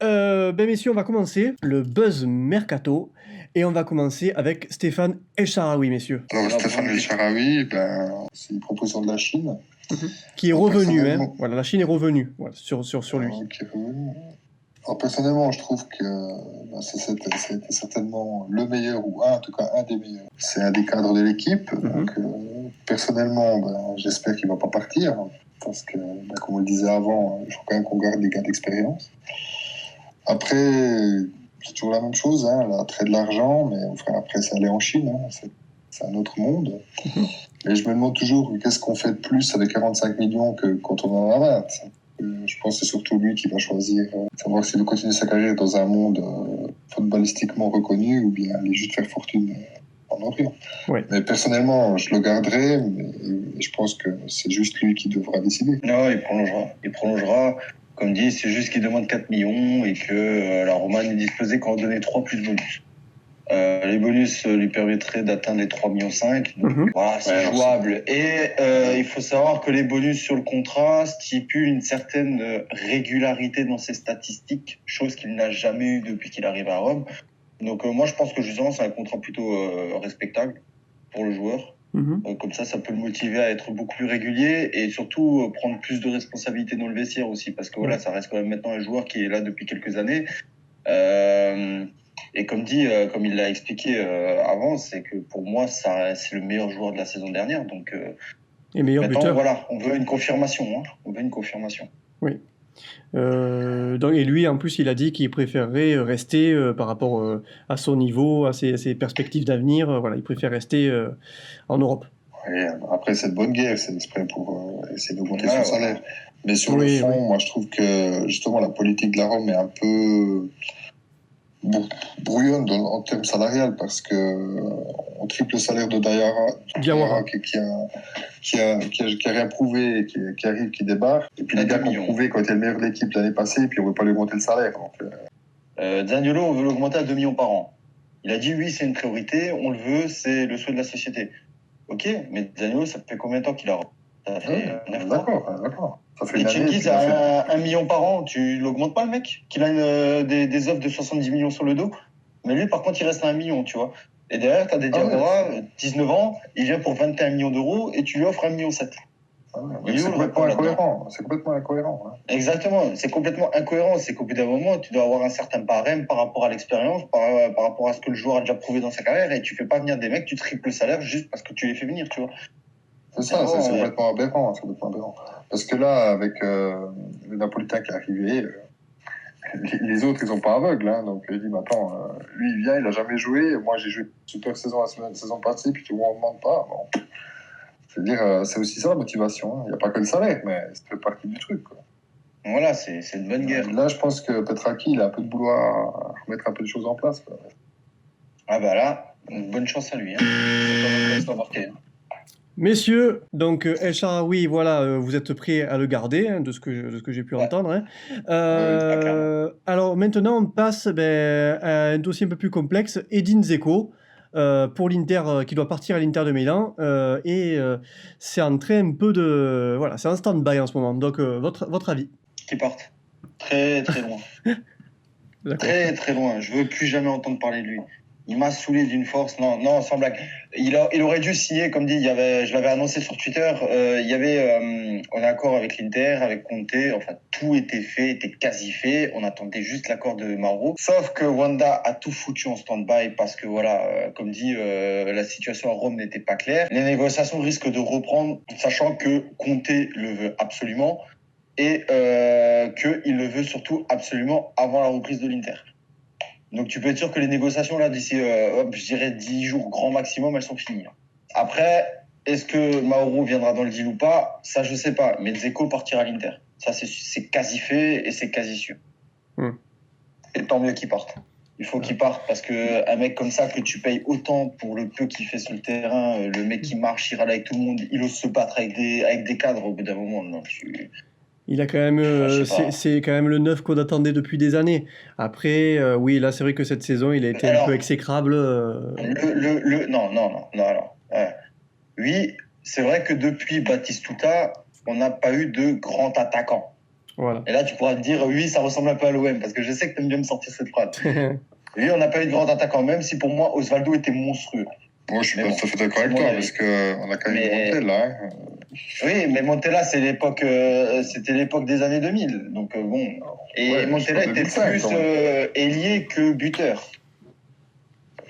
Messieurs, on va commencer le buzz mercato, et on va commencer avec Stéphane El Shaarawy, messieurs. Alors, Stéphane El Shaarawy, c'est une proposition de la Chine. Qui est revenu, hein. Voilà, la Chine est revenue sur lui. Qui est revenu. Alors, personnellement, je trouve que c'était certainement le meilleur, ou en tout cas un des meilleurs. C'est un des cadres de l'équipe. Donc, personnellement, j'espère qu'il ne va pas partir. Parce que, comme on le disait avant, il faut quand même qu'on garde des gars d'expérience. Après, c'est toujours la même chose. L'attrait de l'argent, mais après, c'est aller en Chine. C'est un autre monde. Et je me demande toujours qu'est-ce qu'on fait de plus avec 45 millions que quand on en a 20. Je pense que c'est surtout lui qui va choisir, savoir s'il veut continuer sa carrière dans un monde footballistiquement reconnu ou bien aller juste faire fortune en Orient. Oui. Mais personnellement, je le garderai, mais je pense que c'est juste lui qui devra décider. Non, il prolongera. Il prolongera. Comme dit, c'est juste qu'il demande 4 millions et que la Roma n'est disposée qu'à en donner 3 plus bonus. Les bonus lui permettraient d'atteindre les 3,5 millions. Donc, voilà, c'est jouable. Et il faut savoir que les bonus sur le contrat stipulent une certaine régularité dans ses statistiques, chose qu'il n'a jamais eu depuis qu'il arrive à Rome. Donc moi, je pense que justement, c'est un contrat plutôt respectable pour le joueur. Comme ça peut le motiver à être beaucoup plus régulier et surtout prendre plus de responsabilités dans le vestiaire aussi. Parce que voilà, ça reste quand même maintenant un joueur qui est là depuis quelques années. Et comme il l'a expliqué avant, c'est que pour moi, c'est le meilleur joueur de la saison dernière. Donc, et meilleur buteur. Voilà, on veut une confirmation. On veut une confirmation. Oui. Et lui, en plus, il a dit qu'il préférerait rester par rapport à son niveau, à ses perspectives d'avenir. Voilà, il préfère rester en Europe. Et après, c'est de bonne guerre, c'est exprès pour essayer d'augmenter son salaire. Mais sur le fond, moi, je trouve que justement, la politique de la Rome est un peu brouillonne en termes salarial parce que on triple le salaire de Diawara qui a rien prouvé, qui arrive, qui débarque, et puis les gars qui ont prouvé quand il était le meilleur de l'équipe l'année passée, et puis on ne veut pas lui augmenter le salaire. Zaniolo, on veut l'augmenter à 2 millions par an. Il a dit oui, c'est une priorité, on le veut, c'est le souhait de la société. Ok, mais Zaniolo, ça fait combien de temps qu'il a? Ça fait 9 mois. D'accord. Et tu me dis, à 1 million par an, tu l'augmentes pas le mec? Qu'il a des offres de 70 millions sur le dos? Mais lui, par contre, il reste à 1 million, tu vois. Et derrière, tu as des Diawara, 19 ans, il vient pour 21 millions d'euros et tu lui offres 1,7 million. C'est complètement incohérent. Exactement, c'est complètement incohérent. C'est qu'au bout d'un moment, tu dois avoir un certain barème par rapport à l'expérience, par rapport à ce que le joueur a déjà prouvé dans sa carrière, et tu fais pas venir des mecs, tu triples le salaire juste parce que tu les fais venir, tu vois. C'est ça, c'est complètement aberrant. Parce que là, avec le Napolitain qui est arrivé, les autres, ils sont pas aveugles. Donc, il dit, attends, lui, il vient, il a jamais joué. Moi, j'ai joué une super saison la saison passée, puis tout le monde ne demande pas. Bon. C'est-à-dire, c'est aussi ça la motivation. Il n'y a pas que le salaire, mais c'est fait partie du truc. Voilà, c'est une bonne guerre. Là, je pense que Petraki, il a un peu de boulot à remettre un peu de choses en place. Ah bah là, une bonne chance à lui. C'est pas marqué. Messieurs, donc El Shaarawy, voilà, vous êtes prêts à le garder, de ce que j'ai pu entendre. Alors maintenant, on passe à un dossier un peu plus complexe. Edin Dzeko, pour l'Inter, qui doit partir à l'Inter de Milan, et c'est en train un peu de... Voilà, c'est en stand-by en ce moment. Donc, votre avis? Qui parte très très loin. Très très loin. Je veux plus jamais entendre parler de lui. Il m'a saoulé d'une force. Non, sans blague. Il aurait dû signer, comme dit, je l'avais annoncé sur Twitter, il y avait un accord avec l'Inter, avec Conte, enfin tout était fait, était quasi fait. On attendait juste l'accord de Mauro. Sauf que Wanda a tout foutu en stand-by parce que voilà, comme dit, la situation à Rome n'était pas claire. Les négociations risquent de reprendre, sachant que Conte le veut absolument et qu'il le veut surtout absolument avant la reprise de l'Inter. Donc tu peux être sûr que les négociations là d'ici, je dirais 10 jours grand maximum, elles sont finies. Après, est-ce que Mauro viendra dans le deal ou pas? Ça je sais pas, mais Dzeko partira à l'Inter. Ça c'est quasi fait et c'est quasi sûr. Et tant mieux qu'il parte. Il faut qu'il parte parce que un mec comme ça que tu payes autant pour le peu qu'il fait sur le terrain, le mec qui marche, il râle avec tout le monde, il ose se battre avec des cadres au bout d'un moment. Non, Il a quand même, c'est quand même le neuf qu'on attendait depuis des années. Après, oui, là, c'est vrai que cette saison, il a été un peu exécrable. Non. Alors, oui, c'est vrai que depuis Batistuta, on n'a pas eu de grand attaquant. Voilà. Et là, tu pourras te dire, oui, ça ressemble un peu à l'OM, parce que je sais que tu aimes bien me sortir cette phrase. Oui, on n'a pas eu de grand attaquant, même si pour moi, Osvaldo était monstrueux. Moi, je suis pas tout à fait d'accord avec toi, parce qu'on a quand même Montella. Hein. Oui, mais Montella, c'était l'époque des années 2000. Donc, bon. Et ouais, Montella était plus ailier que buteur.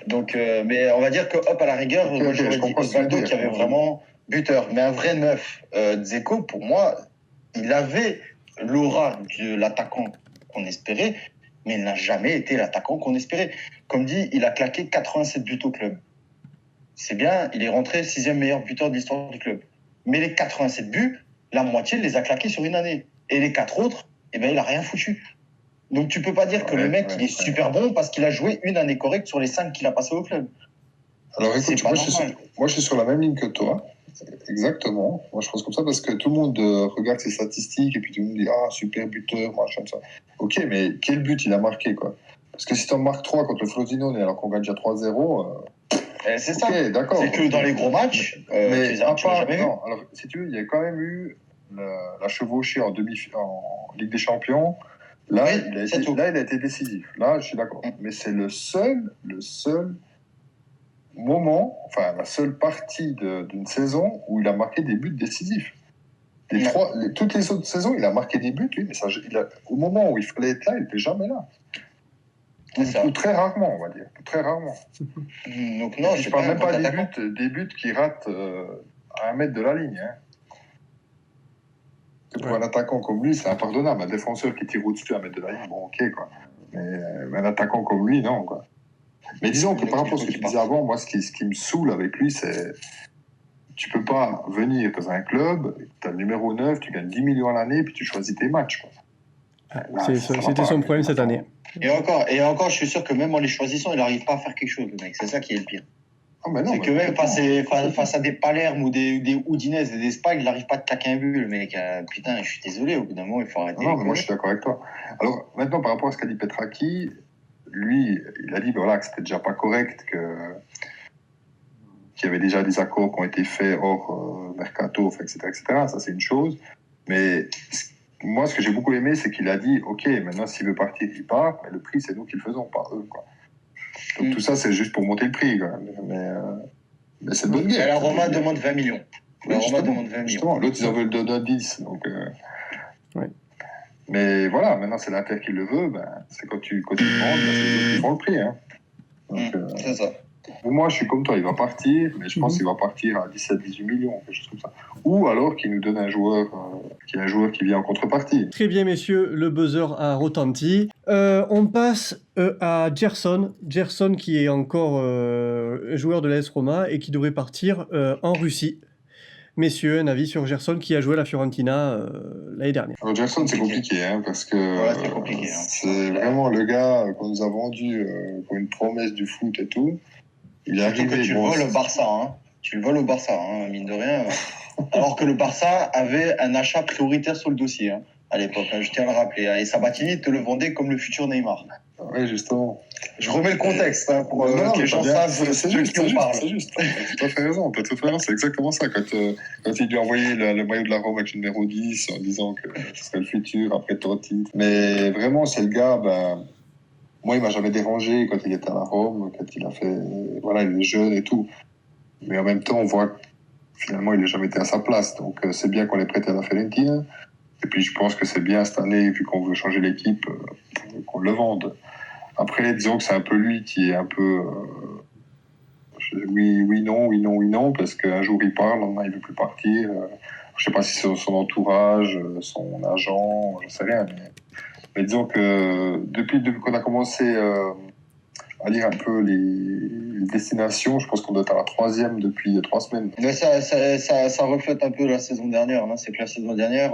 Donc, mais on va dire que, hop, à la rigueur, moi, j'aurais dit Osvaldo qui avait vraiment buteur. Mais un vrai neuf, Dzeko, pour moi, il avait l'aura de l'attaquant qu'on espérait, mais il n'a jamais été l'attaquant qu'on espérait. Comme dit, il a claqué 87 buts au club. C'est bien, il est rentré 6e meilleur buteur de l'histoire du club. Mais les 87 buts, la moitié, il les a claqués sur une année. Et les 4 autres, eh ben, il a rien foutu. Donc tu peux pas dire que le mec, il est super bon parce qu'il a joué une année correcte sur les 5 qu'il a passé au club. Alors écoute, moi je suis sur la même ligne que toi. Exactement. Moi, je pense comme ça parce que tout le monde regarde ses statistiques et puis tout le monde dit « Ah, super buteur, machin, ça. » Ok, mais quel but il a marqué, quoi? Parce que si tu en marques 3 contre le Frosinone alors qu'on gagne déjà 3-0... c'est ça. D'accord. C'est que dans les gros matchs, mais tu jamais non. Alors, si tu veux, il y a quand même eu la chevauchée en Ligue des Champions. Là, oui, il a été décisif. Là, je suis d'accord. Mais c'est le seul moment, enfin la seule partie d'une saison où il a marqué des buts décisifs. Toutes les autres saisons, il a marqué des buts, oui, mais ça, au moment où il fallait être là, il n'était jamais là. Ou très rarement, on va dire. Très rarement. Donc non, je ne parle même pas des buts qui ratent à 1 mètre de la ligne. Hein. Pour un attaquant comme lui, c'est impardonnable. Un défenseur qui tire au-dessus à 1 mètre de la ligne, bon, ok, quoi. Mais un attaquant comme lui, non, quoi. Mais disons que par rapport à ce que tu disais avant, moi, ce qui me saoule avec lui, c'est tu peux pas venir dans un club, tu as le numéro 9, tu gagnes 10 millions à l'année, puis tu choisis tes matchs. C'était son problème cette année. Et encore, je suis sûr que même en les choisissant, il n'arrive pas à faire quelque chose, le mec. C'est ça qui est le pire. C'est que même face à des Palerme ou des Udinese et des Spal, il n'arrive pas à claquer un but, le mec. Putain, je suis désolé, au bout d'un moment, il faut arrêter. Non, mais moi, je suis d'accord avec toi. Alors, maintenant, par rapport à ce qu'a dit Petraki, lui, il a dit voilà, que c'était déjà pas correct, qu'il y avait déjà des accords qui ont été faits hors mercato, etc., etc. Ça, c'est une chose. Mais moi, ce que j'ai beaucoup aimé, c'est qu'il a dit ok, maintenant, s'il veut partir, il part, mais le prix, c'est nous qui le faisons, pas eux, quoi. Donc tout ça, c'est juste pour monter le prix, quoi. Mais c'est bonne guerre. Et la Roma demande 20 millions. La Roma demande 20 millions. Justement, l'autre, ils en veulent donner 10. Donc, ouais. Mais voilà, maintenant, c'est l'Inter qui le veut. C'est quand tu demandes, c'est les autres qui font le prix. Hein. Donc, c'est ça. Pour moi, je suis comme toi, il va partir, mais je pense qu'il va partir à 17-18 millions, quelque chose comme ça. Ou alors qu'il nous donne un joueur qui vient en contrepartie. Très bien, messieurs, le buzzer a retenti. On passe à Gerson. Gerson qui est encore joueur de l'AS Roma et qui devrait partir en Russie. Messieurs, un avis sur Gerson qui a joué à la Fiorentina l'année dernière. Alors Gerson, c'est compliqué, hein, parce que c'est vraiment le gars qu'on nous a vendu comme une promesse du foot et tout. Il est arrivé, que tu le voles au Barça, hein. Tu le voles au Barça, hein, mine de rien. Alors que le Barça avait un achat prioritaire sur le dossier, hein, à l'époque, hein, je tiens à le rappeler. Et Sabatini te le vendait comme le futur Neymar. Oui, justement. Je remets le contexte hein, pour que les gens savent ce qui on parle. C'est juste. Tu as tout à fait raison. C'est exactement ça. Quand il lui a envoyé le maillot de la Rome avec le numéro 10 en disant que ce serait le futur après Totti. Mais vraiment, c'est le gars... moi, il m'a jamais dérangé quand il était à la Rome, quand il a fait... Voilà, il est jeune et tout. Mais en même temps, on voit que finalement, il n'a jamais été à sa place. Donc, c'est bien qu'on l'ait prêté à la Fiorentina. Et puis, je pense que c'est bien cette année, vu qu'on veut changer l'équipe, qu'on le vende. Après, disons que c'est un peu lui qui est un peu... oui, non, parce qu'un jour, il parle, lendemain, il ne veut plus partir. Je ne sais pas si c'est son entourage, son agent, je ne sais rien. Mais disons que depuis qu'on a commencé à lire un peu les destinations, je pense qu'on doit être à la 3e depuis 3 semaines. Mais ça reflète un peu la saison dernière. Hein. C'est que la saison dernière,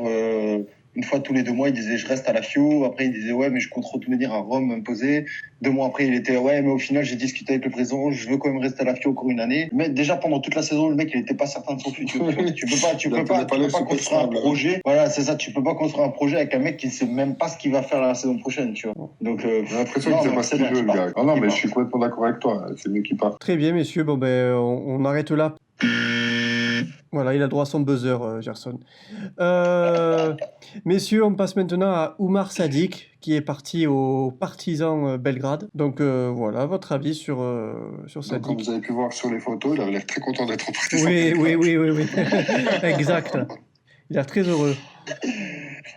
Une fois tous les 2 mois, il disait je reste à la FIO. Après, il disait ouais, mais je compte revenir à Rome me poser. 2 mois après, il était ouais, mais au final, j'ai discuté avec le président, je veux quand même rester à la FIO encore une année. Mais déjà pendant toute la saison, le mec, il était pas certain de son futur. Tu peux pas construire un projet. Voilà, c'est ça. Tu peux pas construire un projet avec un mec qui sait même pas ce qu'il va faire la saison prochaine, tu vois. Donc, j'ai l'impression qu'il sait pas ce qu'il veut, le gars. Non, mais je suis complètement d'accord avec toi. C'est mieux qu'il parte. Très bien, messieurs. Bon, ben, on arrête là. Voilà, il a droit à son buzzer, Gerson. Messieurs, on passe maintenant à Oumar Sadiq, qui est parti au Partizan Belgrade. Donc voilà, votre avis sur Sadiq. Comme vous avez pu voir sur les photos, il avait l'air très content d'être au Partizan. Oui. Exact. Il a l'air très heureux.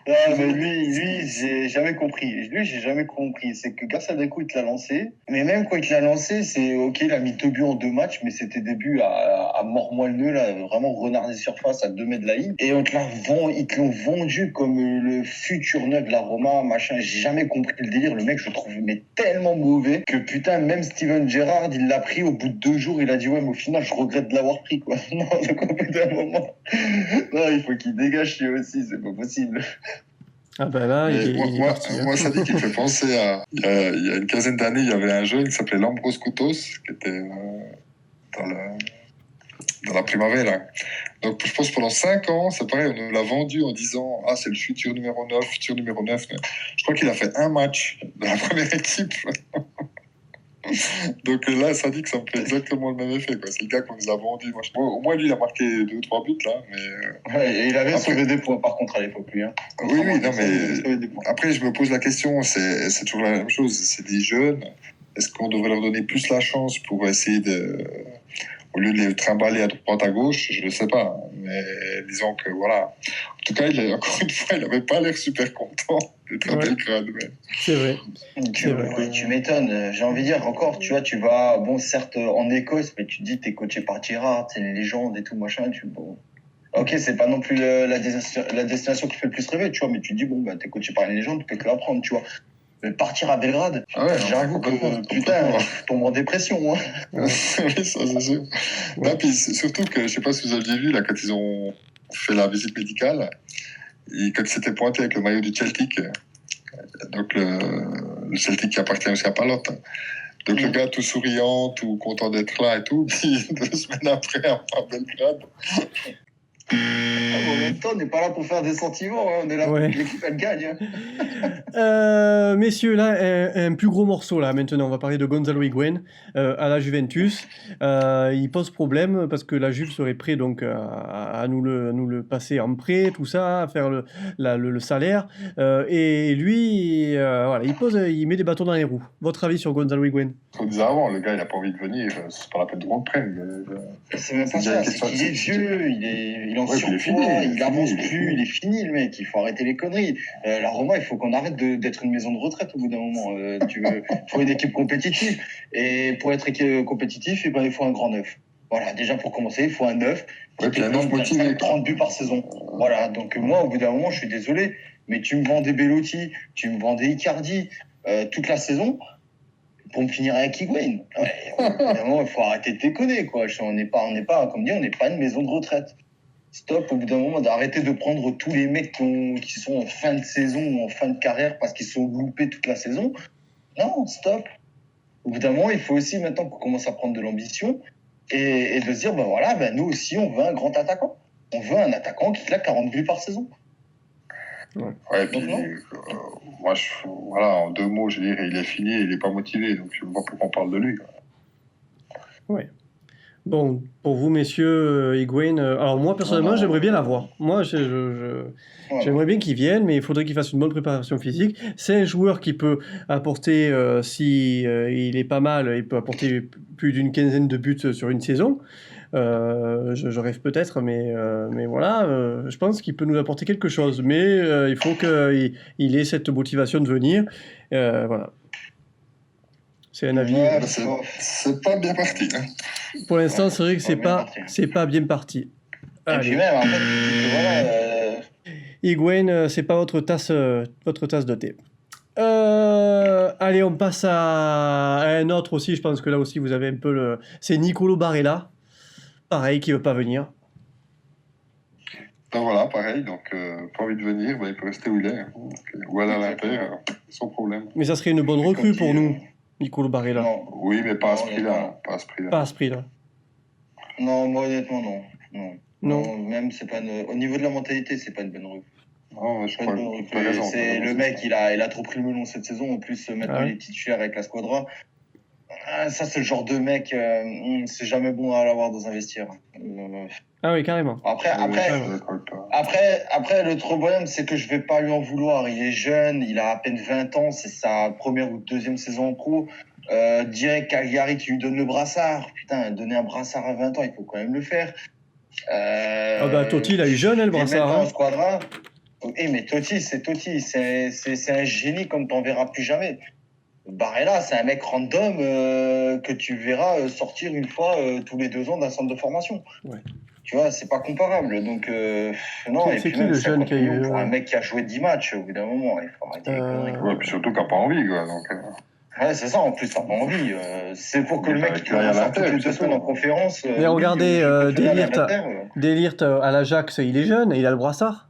Non, mais lui, j'ai jamais compris. C'est que Garçadeko, il te l'a lancé. Mais même quand il te l'a lancé, c'est ok, il a mis 2 buts en 2 matchs, mais c'était des buts à mort moelleux, là, vraiment renard des surfaces à 2 mètres de la ligne. Et ils te l'ont vendu comme le futur neuf de la Roma, machin. J'ai jamais compris le délire. Le mec, je le trouve mais tellement mauvais que putain, même Steven Gerrard, il l'a pris au bout de 2 jours. Il a dit ouais, mais au final, je regrette de l'avoir pris, quoi. Non, donc au bout d'un moment, non, il faut qu'il dégage lui aussi, c'est pas possible. Ah ben là, moi, ça dit qu'il fait penser à... Il y a une quinzaine d'années, il y avait un jeune qui s'appelait Lambros Koutos, qui était dans la Primavera. Donc, je pense que pendant 5 ans, c'est pareil, on nous l'a vendu en disant « Ah, c'est le futur numéro 9. » Je crois qu'il a fait 1 match de la première équipe. Donc là, ça dit que ça me fait exactement le même effet, quoi. C'est le gars qu'on nous a vendu. Au moins, lui, il a marqué 2 ou 3 buts, là. Mais, ouais, et il avait sauvé des points, par contre, à l'époque, lui. Hein. Oui, non, mais après, je me pose la question, c'est toujours la même chose. C'est des jeunes. Est-ce qu'on devrait leur donner plus la chance pour essayer au lieu de les trimballer à droite, à gauche, je ne sais pas. Mais disons que, voilà. En tout cas, encore une fois, il n'avait pas l'air super content d'être à Belgrade. Mais... C'est vrai. Tu m'étonnes. J'ai envie de dire, encore, tu vois, tu vas, bon, certes, en Écosse, mais tu te dis, t'es coaché par Gerrard, c'est une légende et tout, machin, bon... Ok, c'est pas non plus la destination qui fait le plus rêver, tu vois, mais tu te dis, bon, bah, t'es coaché par une légende, tu peux que l'apprendre, tu vois. Mais partir à Belgrade, j'avoue que, putain, je tombe en dépression, hein. Oui, ça, c'est sûr. Ouais. Non, puis surtout que, je sais pas si vous aviez vu, là, quand ils ont fait la visite médicale, et quand ils s'étaient pointés avec le maillot du Celtic, donc le Celtic qui appartient aussi à Palotte. Donc le gars tout souriant, tout content d'être là et tout, puis 2 semaines après, à Belgrade. En même temps, on n'est pas là pour faire des sentiments, hein. On est là pour que l'équipe elle gagne. Messieurs, là, un plus gros morceau là. Maintenant, on va parler de Gonzalo Higuaín à la Juventus. Il pose problème parce que la Juve serait prêt donc à nous le passer en prêt, tout ça, à faire le salaire. Et lui, voilà, il met des bâtons dans les roues. Votre avis sur Gonzalo Higuaín? Comme disait avant, le gars, il n'a pas envie de venir. C'est pas la peine de qu'on le prenne. C'est même pas ça. C'est qu'il est vieux, il en surpoids, il avance plus, il est fini, le mec. Il faut arrêter les conneries. La Roma, il faut qu'on arrête d'être une maison de retraite au bout d'un moment. Il faut une équipe compétitive. Et pour être compétitif, eh ben, il faut un grand neuf. Voilà, déjà pour commencer, il faut un neuf qui te 30 buts par saison. Voilà, donc moi, au bout d'un moment, je suis désolé, mais tu me vends des Bellotti, tu me vends des Icardi toute la saison pour me finir avec Higuaín. Évidemment, il faut arrêter de déconner, quoi. On n'est pas, comme dit, on n'est pas une maison de retraite. Stop, au bout d'un moment, d'arrêter de prendre tous les mecs qui sont en fin de saison ou en fin de carrière parce qu'ils sont loupés toute la saison. Non, stop. Au bout d'un moment, il faut aussi maintenant qu'on commence à prendre de l'ambition et de se dire, ben voilà, nous aussi, on veut un grand attaquant. On veut un attaquant qui claque 40 buts par saison. Ouais, puis, moi, voilà, en 2 mots, je dirais, il est fini, il n'est pas motivé, donc je ne vois pas pourquoi on parle de lui. Oui. Bon, pour vous, messieurs, Higuaín, alors moi, personnellement, j'aimerais bien l'avoir. Moi, j'aimerais bien qu'il vienne, mais il faudrait qu'il fasse une bonne préparation physique. C'est un joueur qui peut apporter, si il est pas mal, il peut apporter plus d'une quinzaine de buts sur une saison. Je rêve peut-être, mais voilà, je pense qu'il peut nous apporter quelque chose. Mais il faut qu'il ait cette motivation de venir. Voilà. C'est un avis. Ouais, c'est pas bien parti. Hein. Pour l'instant, c'est vrai que c'est pas bien parti. Et puis même, en fait, voilà. Higuaín, c'est pas votre tasse de thé. Allez, on passe à un autre aussi. Je pense que là aussi, vous avez un peu c'est Nicolo Barella. Pareil, qui veut pas venir. Donc voilà, pareil, donc pas envie de venir, il peut rester où il est. Ou aller à l'Inter, sans problème. Mais ça serait une bonne recrue pour nous, Nicolo Barella. Non. Oui, mais pas à ce prix-là. Pas à ce prix-là. Non, moi honnêtement, non. Même, c'est pas au niveau de la mentalité, c'est pas une bonne recrue. Non, je crois que tu as raison. Le mec, il a trop pris le melon cette saison. En plus, maintenant, il est titulaire avec la squadra. Ça, c'est le genre de mec, c'est jamais bon à l'avoir dans un vestiaire. Ah oui, carrément. Après, le problème, c'est que je vais pas lui en vouloir. Il est jeune, il a à peine 20 ans, c'est sa première ou deuxième saison en pro. Direct Cagliari qui lui donne le brassard. Putain, donner un brassard à 20 ans, il faut quand même le faire. Totti, il a eu jeune, le brassard. Hein. Squadra. Mais Totti, c'est un génie comme t'en verras plus jamais. Barella, c'est un mec random que tu verras sortir une fois tous les 2 ans d'un centre de formation. Ouais. Tu vois, c'est pas comparable. Donc, non. C'est qui le jeune qui a eu. Pour un mec qui a joué 10 matchs, au bout d'un moment, il faut arrêter les conneries. Ouais, puis surtout qui n'a pas envie, quoi. Donc, Ouais, c'est ça, en plus, t'as pas envie. C'est pour que le mec qui va toutes les 2 semaines en conférence. Mais regardez, Delirte à l'Ajax, il est jeune et il a le brassard.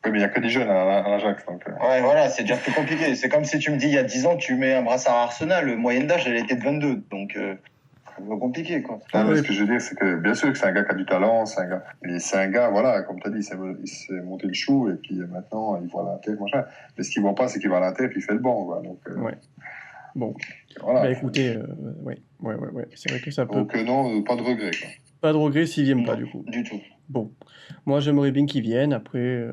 Oui, mais il n'y a que des jeunes à l'Ajax. Donc... Ouais, voilà, c'est déjà plus compliqué. C'est comme si tu me dis, il y a 10 ans, tu mets un brassard à Arsenal, le moyenne d'âge, elle était de 22. Donc, c'est pas compliqué, quoi. Mais ce que je veux dire, c'est que bien sûr que c'est un gars qui a du talent, c'est un gars, voilà, comme tu as dit, il s'est monté le chou et puis maintenant, il voit à l'Inter, machin. Mais ce qu'il ne voit pas, c'est qu'il va à l'Inter et puis il fait le banc, quoi. Donc, ouais. Bon. Voilà. Écoutez, ouais. C'est vrai que ça peut. Donc, non, pas de regret, quoi. Pas de regret s'ils viennent pas, du coup. Du tout. Bon. Moi, j'aimerais bien qu'ils viennent. Après,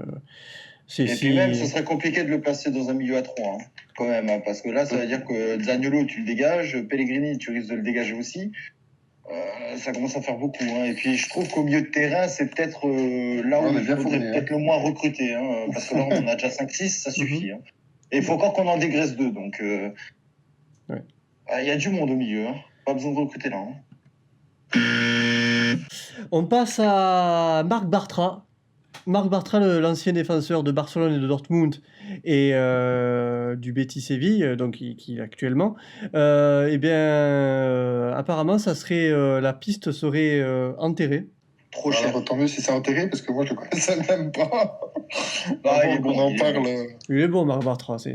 puis même, ce serait compliqué de le placer dans un milieu à 3, hein, quand même. Hein, parce que là, ça veut dire que Zaniolo, tu le dégages. Pellegrini, tu risques de le dégager aussi. Ça commence à faire beaucoup. Hein. Et puis, je trouve qu'au milieu de terrain, c'est peut-être là où il faudrait peut-être le moins recruter. Hein, parce que là, on en a déjà 5-6, ça suffit. Hein. Et il faut encore qu'on en dégraisse 2. Donc, y a du monde au milieu. Hein. Pas besoin de recruter là. Hein. On passe à Marc Bartra. Marc Bartra, l'ancien défenseur de Barcelone et de Dortmund et du Betis Séville, donc qui actuellement, apparemment, la piste serait enterrée. Trop cher. Alors, tant mieux si c'est enterré, parce que moi, je ne le connaissais même pas. On en parle. Il est bon, Marc Bartra. Ouais,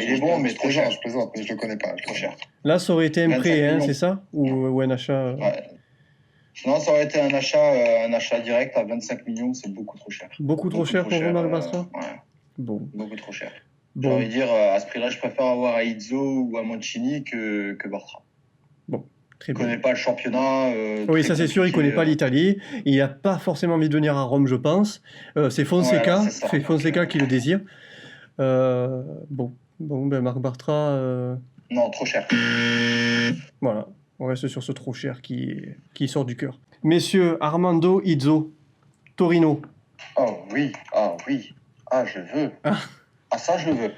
il est bon, mais trop cher. Je plaisante, mais je ne le connais pas. Trop cher. Là, ça aurait été un prêt, hein, c'est ça ou un achat Ouais. Non, ça aurait été un achat direct à 25 millions, c'est beaucoup trop cher. Beaucoup trop cher pour Marc Bartra Ouais. Bon. Beaucoup trop cher. Bon. J'ai envie de dire, à ce prix-là, je préfère avoir à Izzo ou à Mancini que Bartra. Bon, très bien. Il ne connaît pas le championnat. Oui, ça c'est sûr, il ne connaît pas l'Italie. Il n'a pas forcément envie de venir à Rome, je pense. C'est Fonseca, qui le désire. Marc Bartra... Non, trop cher. Voilà. On reste sur ce trop cher qui sort du cœur. Messieurs, Armando Izzo, Torino. Oh oui. Je veux. Ça, je veux.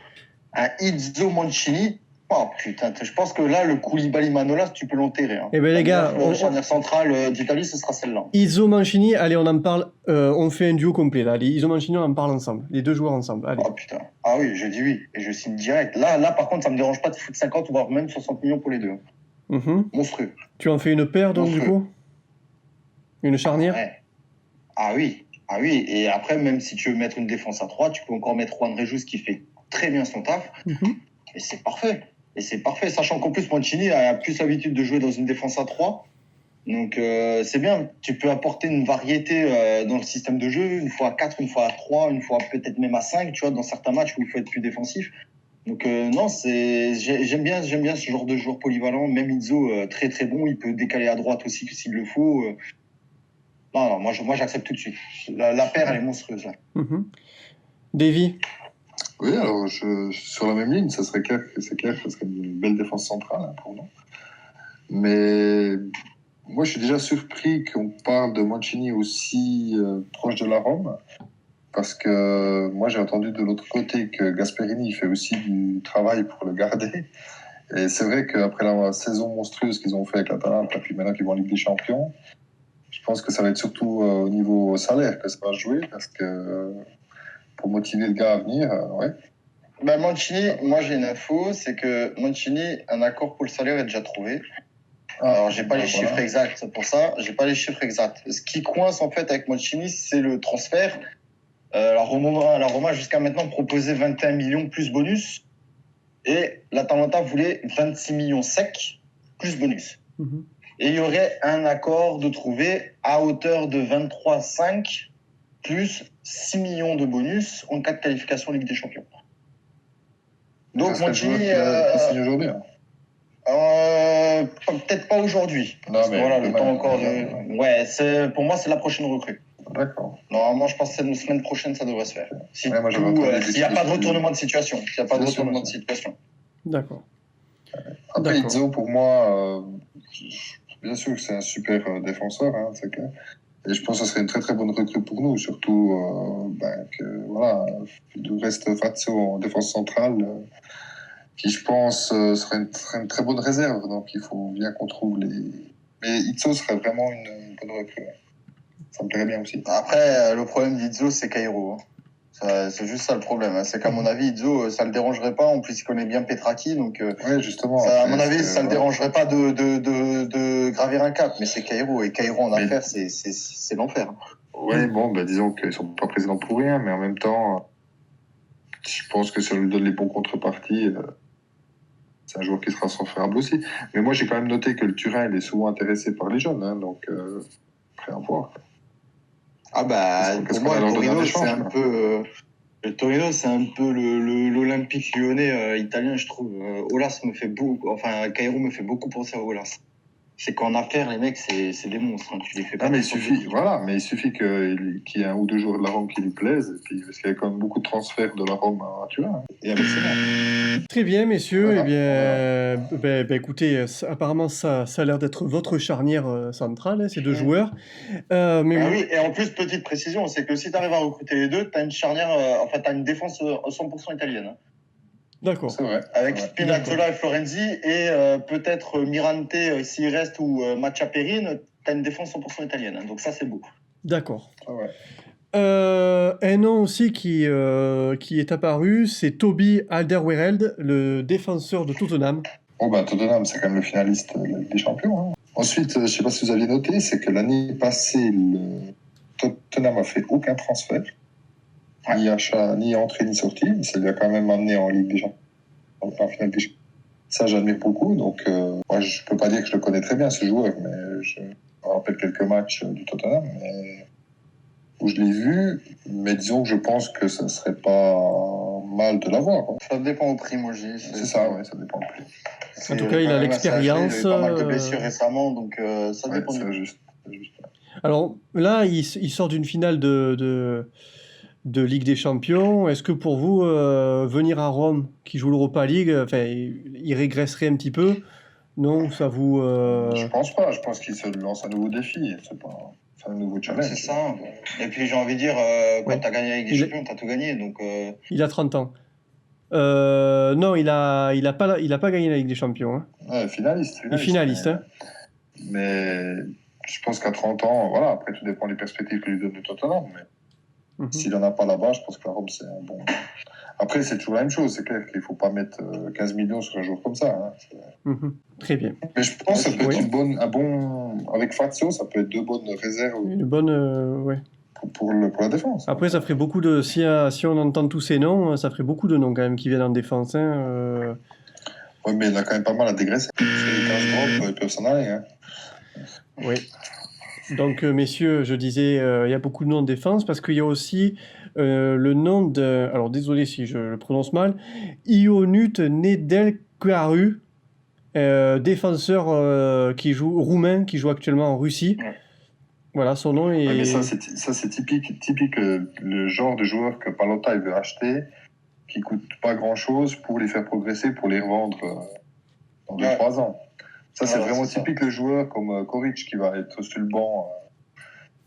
Un Izzo Mancini. Oh putain, je pense que là, le Koulibaly Manolas, tu peux l'enterrer. Hein. Eh bien les gars, la charnière centrale d'Italie, ce sera celle-là. Izzo Mancini, allez, on en parle. On fait un duo complet là. Allez, Izzo Mancini, on en parle ensemble. Les 2 joueurs ensemble. Allez. Oh putain. Ah oui, je dis oui. Et je signe direct. Là, par contre, ça me dérange pas de foutre 50 voire même 60 millions pour les 2. Monstrueux. Tu en fais une paire donc du coup ? Une charnière ? Ouais. Ah oui. Et après, même si tu veux mettre une défense à 3, tu peux encore mettre Juan Rejus qui fait très bien son taf. Et c'est parfait. Sachant qu'en plus, Mancini a plus l'habitude de jouer dans une défense à 3. Donc c'est bien. Tu peux apporter une variété dans le système de jeu. Une fois à 4, une fois à 3, une fois peut-être même à 5, tu vois, dans certains matchs où il faut être plus défensif. Donc non, j'aime bien ce genre de joueur polyvalent. Même Izzo, très très bon, il peut décaler à droite aussi s'il le faut. Non, moi j'accepte tout de suite. La paire, elle est monstrueuse là. Davy. Oui, alors sur la même ligne, ça serait clair que ça serait une belle défense centrale pour nous. Mais moi, je suis déjà surpris qu'on parle de Mancini aussi proche de la Rome. Parce que moi, j'ai entendu de l'autre côté que Gasperini fait aussi du travail pour le garder. Et c'est vrai qu'après la saison monstrueuse qu'ils ont fait avec l'Atalanta, et puis maintenant qu'ils vont en Ligue des Champions, je pense que ça va être surtout au niveau salaire que ça va jouer. Parce que pour motiver le gars à venir, ouais. Mancini, moi j'ai une info, c'est que Mancini, un accord pour le salaire est déjà trouvé. Alors, j'ai pas les chiffres exacts pour ça. J'ai pas les chiffres exacts. Ce qui coince, en fait, avec Mancini, c'est le transfert. La Roma, jusqu'à maintenant, proposait 21 millions plus bonus. Et l'Atalanta voulait 26 millions secs plus bonus. Et il y aurait un accord de trouver à hauteur de 23,5 plus 6 millions de bonus en cas de qualification Ligue des Champions. Donc, Mancini... signe aujourd'hui. Peut-être pas aujourd'hui. Non, mais voilà, le temps encore de... Ouais, pour moi, c'est la prochaine recrue. D'accord. Normalement, je pense que la semaine prochaine, ça devrait se faire. S'il n'y a pas de retournement de situation. D'accord. Après, Izzo, pour moi, bien sûr que c'est un super défenseur, hein, c'est clair. Et je pense que ce serait une très très bonne recrue pour nous, surtout il reste Fazio en défense centrale, qui je pense serait une très bonne réserve. Donc il faut bien qu'on trouve les. Mais Izzo serait vraiment une bonne recrue. Ça me plairait bien aussi. Après, le problème d'Izzo, c'est Cairo. C'est juste ça le problème. C'est qu'à mon avis, Izzo, ça le dérangerait pas. En plus, il connaît bien Petraki, donc. Ouais, justement. À mon avis, ça le dérangerait pas de gravir un cap. Mais c'est Cairo, et Cairo en affaires, c'est l'enfer. Ouais, bon, disons qu'ils sont pas présidents pour rien, mais en même temps, je pense que ça lui donne les bons contreparties. C'est un joueur qui sera transférable aussi. Mais moi, j'ai quand même noté que le Turin, il est souvent intéressé par les jeunes, hein, donc après à voir. Pour moi, le Torino, c'est un peu... Le Torino, c'est un peu l'Olympique lyonnais italien, je trouve. Olas me fait beaucoup... Enfin, Cairo me fait beaucoup penser à Olas. C'est qu'en affaires, les mecs, c'est des monstres. Hein. Tu les fais pas. Mais il suffit qu'il y ait un ou deux joueurs de la Rome qui lui plaisent. Et puis, parce qu'il y a quand même beaucoup de transferts de la Rome à Turin. Hein, et avec ça. Très bien, messieurs. Écoutez, apparemment, ça a l'air d'être votre charnière centrale, hein, ces deux joueurs. Oui, et en plus, petite précision, c'est que si tu arrives à recruter les deux, tu as une charnière, tu as une défense 100% italienne. Hein. D'accord. C'est vrai. Avec Spinazzola et Florenzi, et peut-être Mirante s'il reste, ou Mattia Perrine, tu as une défense 100% italienne. Hein. Donc ça, c'est beau. D'accord. Ouais. Un nom aussi qui est apparu, c'est Toby Alderweireld, le défenseur de Tottenham. Tottenham, c'est quand même le finaliste des champions. Hein. Ensuite, je ne sais pas si vous aviez noté, c'est que l'année passée, Tottenham n'a fait aucun transfert, ni achat, ni entrée, ni sortie. Ça lui a quand même amené en Ligue des Champions, en finale des champions. Ça, j'admire beaucoup. Donc, moi, je ne peux pas dire que je le connais très bien, ce joueur, mais je me rappelle quelques matchs du Tottenham. Où je l'ai vu, mais disons que je pense que ça ne serait pas mal de l'avoir. Hein. Ça dépend au prix, moi, je dis. C'est ça, oui, ça dépend au prix. En tout cas, il a l'expérience. Il a eu pas mal de blessures récemment, donc ça dépend. C'est juste. Alors là, il sort d'une finale de Ligue des Champions. Est-ce que pour vous, venir à Rome, qui joue l'Europa League, il régresserait un petit peu? Non, ça vous... Je pense pas. Je pense qu'il se lance un nouveau défi. C'est un nouveau challenge. C'est ça. Et puis j'ai envie de dire, quand tu as gagné avec des champions, tu as tout gagné. Donc, Il a 30 ans. Non, il a pas gagné la Ligue des Champions. Hein. Ouais, finaliste. Finaliste. Hein. Mais je pense qu'à 30 ans, voilà, après tout dépend des perspectives que lui donne le Tottenham. Mais s'il n'en a pas là-bas, je pense que la Rome, c'est un bon... Après, c'est toujours la même chose. C'est clair qu'il ne faut pas mettre 15 millions sur un joueur comme ça. Hein. Très bien. Mais je pense que ça peut être un bon... Avec Fazio, ça peut être deux bonnes réserves. Une bonne... ouais. Pour la défense. Après, ça ferait beaucoup de... Si on entend tous ces noms, ça ferait beaucoup de noms quand même qui viennent en défense. Hein. Oui, mais il y en a quand même pas mal à dégraisser. Les 15 drops, ils peuvent s'en aller. Hein. Oui. Donc, messieurs, je disais, il y a beaucoup de noms de défense parce qu'il y a aussi le nom de... Alors, désolé si je le prononce mal. Ionut Nedelkaru, défenseur roumain qui joue actuellement en Russie. Ouais. Voilà, son nom est... mais ça, c'est typique le genre de joueur que Palota veut acheter, qui ne coûte pas grand-chose pour les faire progresser, pour les revendre dans 2-3 ans. Ça, c'est vraiment typique le joueur comme Koric qui va être sur le banc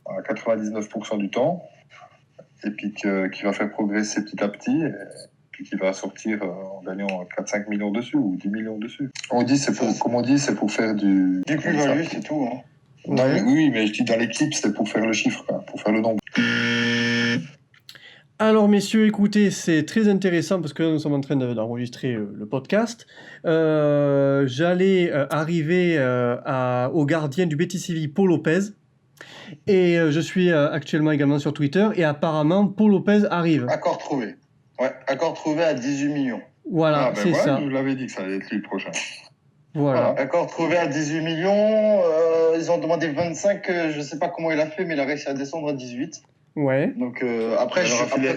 à 99% du temps et puis qui va faire progresser petit à petit et puis qui va sortir en gagnant 4-5 millions dessus ou 10 millions dessus. Comme on dit, c'est pour faire du plus-value, c'est tout. Hein. Oui, mais je dis dans l'équipe, c'est pour faire le chiffre, pour faire le nombre. Alors, messieurs, écoutez, c'est très intéressant parce que nous sommes en train d'enregistrer le podcast. J'allais arriver au gardien du Betis Séville, Paul Lopez. Et je suis actuellement également sur Twitter. Et apparemment, Paul Lopez arrive. Accord trouvé. Ouais, accord trouvé à 18 millions. Voilà, c'est ça. Je l'avais dit que ça allait être lui le prochain. Voilà. Accord trouvé à 18 millions. Ils ont demandé 25. Je ne sais pas comment il a fait, mais il a réussi à descendre à 18. Ouais. Donc après,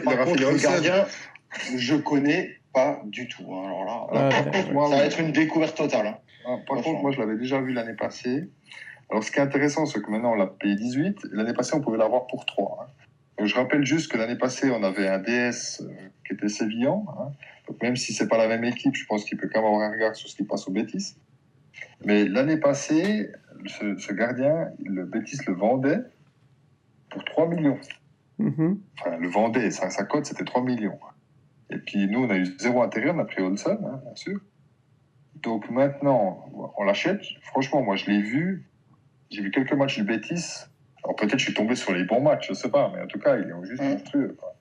par contre, le gardien, je connais pas du tout. Hein. Alors là, ça va être une découverte totale. Hein. Par contre, moi, je l'avais déjà vu l'année passée. Alors, ce qui est intéressant, c'est que maintenant, on l'a payé 18. L'année passée, on pouvait l'avoir pour 3. Hein. Donc, je rappelle juste que l'année passée, on avait un DS qui était sévillan. Hein. Donc, même si c'est pas la même équipe, je pense qu'il peut quand même avoir un regard sur ce qui passe au Betis. Mais l'année passée, ce gardien, le Betis le vendait pour 3 millions. Enfin, le vendait, sa cote, c'était 3 millions. Et puis, nous, on a eu 0 intérêt, on a pris Olsen, hein, bien sûr. Donc, maintenant, on l'achète. Franchement, moi, je l'ai vu. J'ai vu quelques matchs du Betis. Alors, peut-être je suis tombé sur les bons matchs, je sais pas. Mais en tout cas, il est juste monstrueux. Quoi.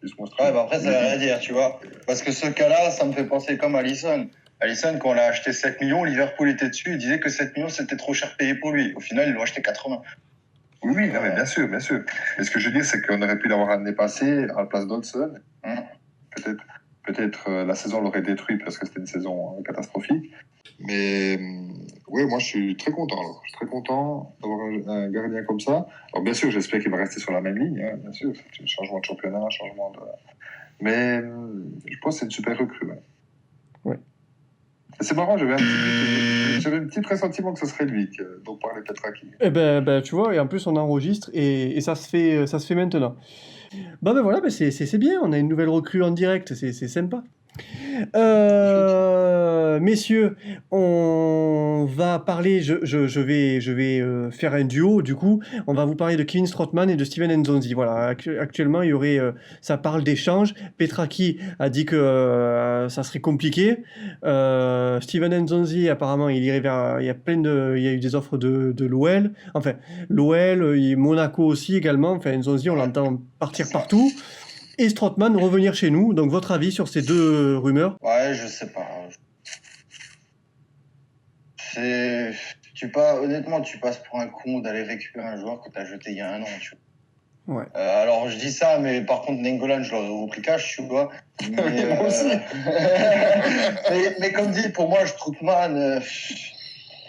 Juste monstrueux. Ouais, après, ça veut rien dire, tu vois. Parce que ce cas-là, ça me fait penser comme Alisson. Alisson, quand on l'a acheté 7 millions, Liverpool était dessus. Il disait que 7 millions, c'était trop cher payé pour lui. Au final, ils l'ont acheté 80. Oui, non, mais bien sûr, bien sûr. Mais ce que je veux dire, c'est qu'on aurait pu l'avoir l'année passée à la place d'Olsen. Peut-être la saison l'aurait détruit parce que c'était une saison catastrophique. Mais oui, moi je suis très content. Alors. Je suis très content d'avoir un gardien comme ça. Alors bien sûr, j'espère qu'il va rester sur la même ligne. Hein, bien sûr, c'est un changement de championnat, un changement de. Mais je pense que c'est une super recrue. Ouais. Ouais. C'est marrant, j'avais un petit pressentiment que ce serait lui dont parlait Petraki. Eh ben, tu vois, et en plus on enregistre et ça se fait maintenant. Ben voilà, c'est bien, on a une nouvelle recrue en direct, c'est sympa. Messieurs, on va parler, je vais faire un duo, du coup, on va vous parler de Kevin Strootman et de Steven Nzonzi. Voilà, actuellement, il y aurait, ça parle d'échange. Petraki a dit que ça serait compliqué. Steven Nzonzi, apparemment, il y a eu des offres de l'OL. Enfin, l'OL, Monaco aussi également. Enfin, Nzonzi, on l'entend partir partout. Et Strootman revenir chez nous. Donc, votre avis sur ces deux rumeurs? Ouais, je sais pas. Honnêtement, tu passes pour un con d'aller récupérer un joueur que tu as jeté il y a un an. Tu vois. Ouais. Alors, je dis ça, mais par contre, Nainggolan, je l'aurais repris cash, tu vois. Mais, moi aussi. mais comme dit, pour moi, Strootman,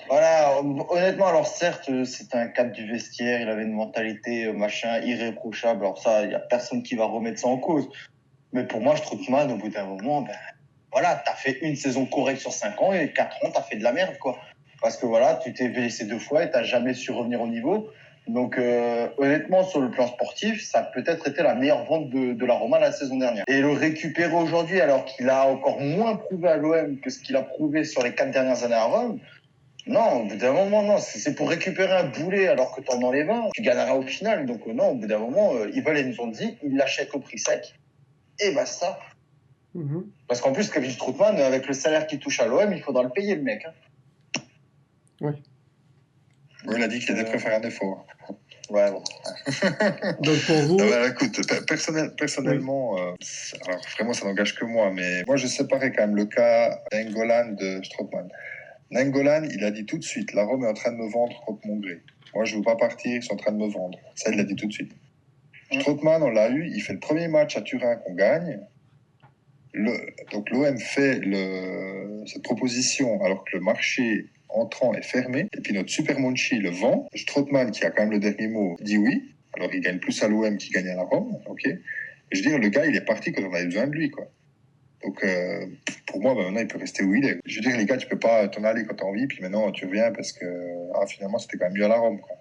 voilà, honnêtement, alors certes, c'est un cap du vestiaire, il avait une mentalité machin irréprochable. Alors ça, il n'y a personne qui va remettre ça en cause. Mais pour moi, Strootman, au bout d'un moment, voilà, t'as fait une saison correcte sur 5 ans et 4 ans, t'as fait de la merde, quoi. Parce que voilà, tu t'es blessé 2 fois et t'as jamais su revenir au niveau. Donc, honnêtement, sur le plan sportif, ça a peut-être été la meilleure vente de la Roma la saison dernière. Et le récupérer aujourd'hui, alors qu'il a encore moins prouvé à l'OM que ce qu'il a prouvé sur les 4 dernières années à Rome, non, au bout d'un moment, non. C'est pour récupérer un boulet alors que t'en enlèves un, tu gagneras au final. Donc, non, au bout d'un moment, ils veulent Nzonzi, ils l'achètent au prix sec. Et basta. Parce qu'en plus, Kevin Strootman, avec le salaire qu'il touche à l'OM, il faudra le payer, le mec. Hein. Oui. Oui, il a dit qu'il était prêt à faire un effort. Ouais, bon. Donc pour vous... écoute, personnellement, alors vraiment ça n'engage que moi, mais moi je séparais quand même le cas Nainggolan de Strootman. Nainggolan, il a dit tout de suite, la Rome est en train de me vendre contre mon gré. Moi je ne veux pas partir, ils sont en train de me vendre. Ça, il l'a dit tout de suite. Strootman, on l'a eu, il fait le premier match à Turin qu'on gagne. Donc l'OM fait cette proposition alors que le marché entrant est fermé, et puis notre super Monchi le vend. Strootman, qui a quand même le dernier mot, dit oui. Alors il gagne plus à l'OM qu'il gagne à la Rome, ok. Et je veux dire, le gars, il est parti quand on avait besoin de lui, quoi. Donc pour moi, maintenant, il peut rester où il est. Je veux dire, les gars, tu peux pas t'en aller quand t'as envie, puis maintenant tu reviens parce que finalement c'était quand même mieux à la Rome, quoi.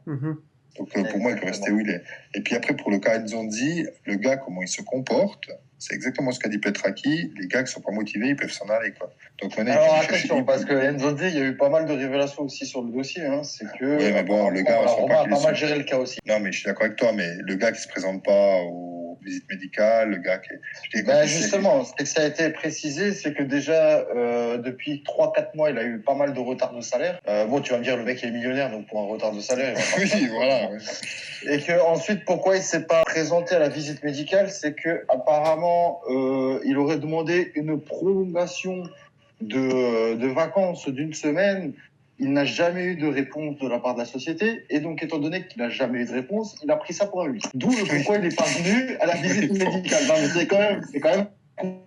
Donc pour moi, il peut rester où il est. Et puis après, pour le cas Nzonzi, le gars, comment il se comporte, c'est exactement ce qu'a dit Petraki. Les gars qui sont pas motivés, ils peuvent s'en aller, quoi. Donc, alors attention, parce que Nzonzi, il y a eu pas mal de révélations aussi sur le dossier. Hein. C'est que oui, mais bon, le gars, la Roma a pas mal géré le cas aussi. Non, mais je suis d'accord avec toi, mais le gars qui se présente pas au visite médicale, le gars qui justement, ce que ça a été précisé, c'est que déjà, depuis 3-4 mois, il a eu pas mal de retard de salaire. Bon, tu vas me dire, le mec est millionnaire, donc pour un retard de salaire, il va pas oui, voilà. Et que ensuite, pourquoi il s'est pas présenté à la visite médicale, c'est que apparemment, il aurait demandé une prolongation de vacances d'une semaine. Il n'a jamais eu de réponse de la part de la société. Et donc, étant donné qu'il n'a jamais eu de réponse, il a pris ça pour un 8. D'où le pourquoi il n'est pas venu à la visite médicale. Non, mais c'est quand même...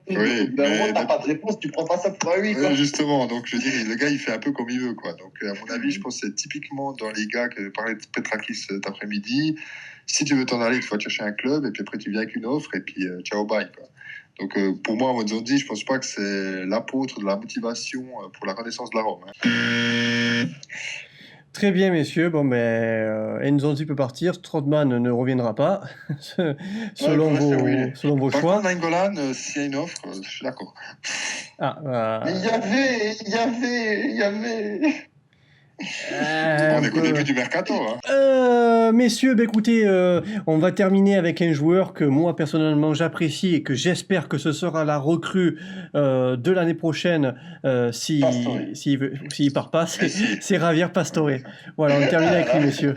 Oui, mais t'as pas de réponse, tu prends pas ça pour un 8. Quoi. Justement, donc je dis, le gars, il fait un peu comme il veut. Quoi. Donc, à mon avis, je pense que c'est typiquement dans les gars que parlait de Petrakis cet après-midi. Si tu veux t'en aller, tu vas chercher un club, et puis après, tu viens avec une offre, et puis ciao, bye. Quoi. Donc, pour moi, Monzondi, je pense pas que c'est l'apôtre de la motivation pour la renaissance de la Rome. Hein. Très bien, messieurs. Bon, Nzonzi peut partir. Strootman ne reviendra pas, selon vos Par choix. contre, Nainggolan, s'il y a une offre, je suis d'accord. Mais il y avait... On est qu'au début du mercato. Hein. Messieurs, écoutez, on va terminer avec un joueur que moi personnellement j'apprécie et que j'espère que ce sera la recrue de l'année prochaine s'il part pas, c'est Javier Pastore. Voilà, on termine avec lui, messieurs.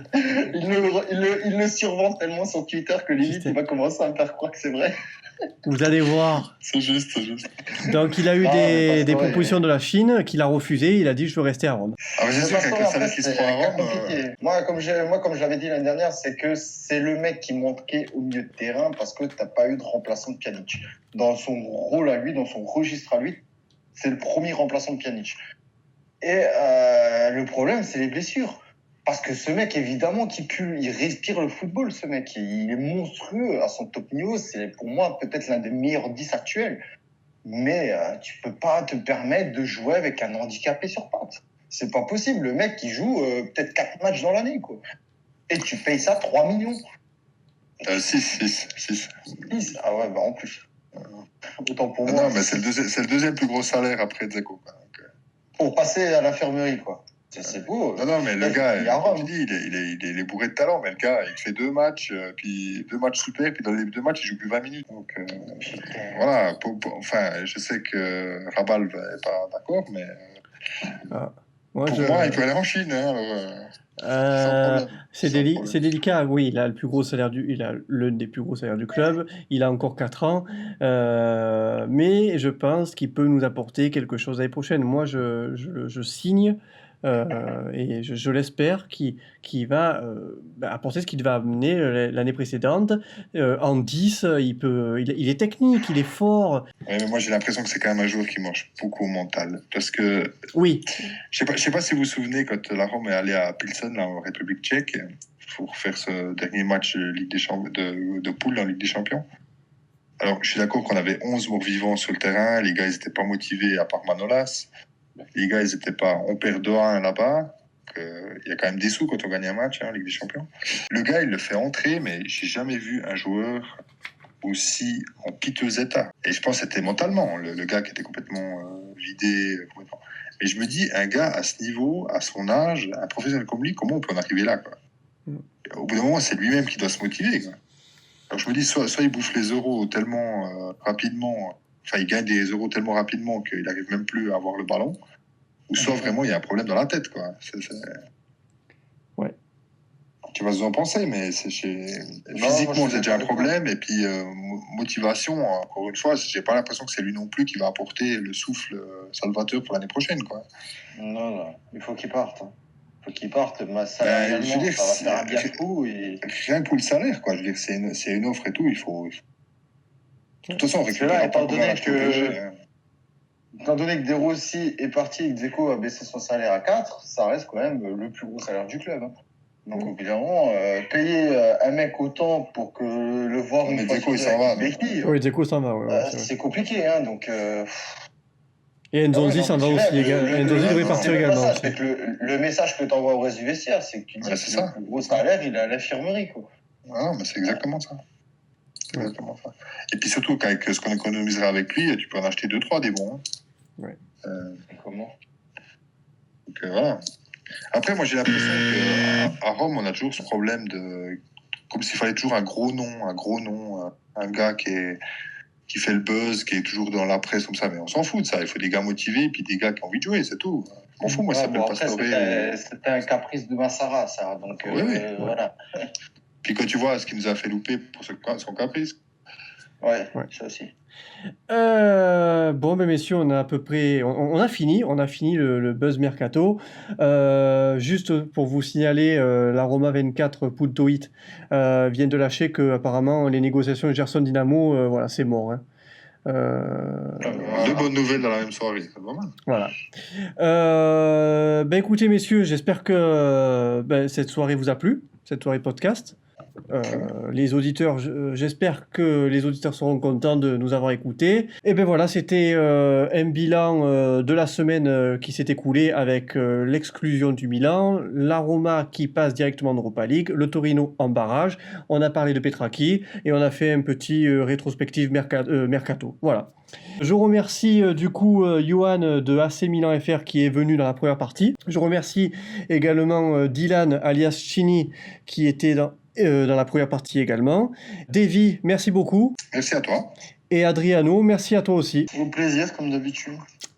Il le survend tellement sur Twitter que limite il va commencer à me faire croire que c'est vrai. Vous allez voir. C'est juste. Donc il a eu des propositions de la Chine qu'il a refusé. Il a dit je veux rester à Rome. Ah mais c'est sûr qu'avec le salaire qui se prend à Rome. Moi comme je l'avais dit l'année dernière, c'est que c'est le mec qui manquait au milieu de terrain parce que t'as pas eu de remplaçant de Pjanic. Dans son rôle à lui, dans son registre à lui, c'est le premier remplaçant de Pjanic. Et le problème, c'est les blessures. Parce que ce mec, évidemment, il respire le football, ce mec. Il est monstrueux à son top niveau. C'est pour moi peut-être l'un des meilleurs 10 actuels. Mais tu peux pas te permettre de jouer avec un handicapé sur pattes. C'est pas possible. Le mec, il joue peut-être 4 matchs dans l'année, quoi. Et tu payes ça 3 millions. 6. Ah ouais, en plus. Autant pour moi. Non, mais c'est le deuxième plus gros salaire après Dzeko. Pour passer à l'infirmerie, quoi. C'est beau. Non, mais le gars, comme tu dis, il est bourré de talent, mais le gars, il fait 2 matchs, puis 2 matchs super, puis dans les 2 matchs, il joue plus 20 minutes. Donc, voilà. Enfin, je sais que Rabal n'est pas d'accord, mais pour moi, il peut aller en Chine. C'est délicat, oui, il a l'un des plus gros salaires du club, il a encore 4 ans, mais je pense qu'il peut nous apporter quelque chose l'année prochaine. Moi, je signe, et je l'espère, qu'il va apporter ce qu'il va amener l'année précédente. En 10, il est technique, il est fort. Ouais, mais moi, j'ai l'impression que c'est quand même un joueur qui marche beaucoup au mental. Parce que. Oui. Je sais pas si vous vous souvenez, quand la Rome est allée à Pilsen, là, en République tchèque, pour faire ce dernier match de poule en Ligue des Champions. Alors, je suis d'accord qu'on avait 11 morts vivants sur le terrain, les gars, ils n'étaient pas motivés à part Manolas. Les gars, ils étaient pas. On perd 2-1 là-bas. Il y a quand même des sous quand on gagne un match, en Ligue des Champions. Le gars, il le fait entrer, mais j'ai jamais vu un joueur aussi en piteux état. Et je pense que c'était mentalement, le gars qui était complètement vidé. Complètement. Mais je me dis, un gars à ce niveau, à son âge, un professionnel comme lui, comment on peut en arriver là, quoi. Au bout d'un moment, c'est lui-même qui doit se motiver, quoi. Alors je me dis, soit il bouffe les euros tellement rapidement, enfin il gagne des euros tellement rapidement qu'il n'arrive même plus à avoir le ballon, ou soit vraiment il y a un problème dans la tête, quoi. Ouais. Tu vas en penser, mais physiquement c'est déjà un problème, et puis motivation, encore une fois, j'ai pas l'impression que c'est lui non plus qui va apporter le souffle salvateur pour l'année prochaine, quoi. Non, il faut qu'il parte. Il faut qu'il parte, salarialement, ça va faire un bien fou. Rien que pour le salaire, quoi. Je veux dire, c'est une offre et tout, il faut... De toute façon, on récupère étant donné que De Rossi est parti et que Dzeko a baissé son salaire à 4, ça reste quand même le plus gros salaire du club. Hein. Donc, évidemment, payer un mec autant pour que le voir une fois Dzeko, il s'en va. Oui, Dzeko s'en va. C'est compliqué, hein, donc... Et Nzonzi s'en va aussi. Nzonzi devrait partir également. Le message que tu envoies au reste du vestiaire, c'est que tu dis que le gros salaire, il est à l'infirmerie, quoi. Ah, mais c'est exactement ça. Exactement ça. Et puis surtout qu'avec ce qu'on économisera avec lui, tu peux en acheter 2-3 des bons. Hein. Ouais. Comment ? Donc voilà. Après, moi j'ai l'impression qu'à Rome, on a toujours ce problème comme s'il fallait toujours un gros nom, un gars qui fait le buzz, qui est toujours dans la presse comme ça. Mais on s'en fout de ça. Il faut des gars motivés et puis des gars qui ont envie de jouer, c'est tout. Je m'en fous, moi, ça s'appelle Pastore. C'était un caprice de Massara, ça. Donc, oui. Voilà. Puis quand tu vois ce qu'il nous a fait louper pour son caprice. Ouais, ça aussi. Bon, messieurs, on a à peu près, on a fini le buzz mercato. Juste pour vous signaler, la Roma 24 Punto It vient de lâcher que apparemment les négociations de Gerson Dynamo, voilà, c'est mort. Hein. Deux bonnes nouvelles dans la même soirée, c'est pas mal. Voilà. Écoutez, messieurs, j'espère que cette soirée vous a plu, cette soirée podcast. Les auditeurs, j'espère que les auditeurs seront contents de nous avoir écoutés. Et voilà, c'était un bilan de la semaine qui s'est écoulée avec l'exclusion du Milan, la Roma qui passe directement en Europa League, le Torino en barrage, on a parlé de Petracchi et on a fait un petit rétrospective mercato. Voilà. Je remercie du coup Johan de AC Milan FR qui est venu dans la première partie. Je remercie également Dylan alias Chini qui était dans la première partie également. Davy, merci beaucoup. Merci à toi. Et Adriano, merci à toi aussi. Au plaisir, comme d'habitude.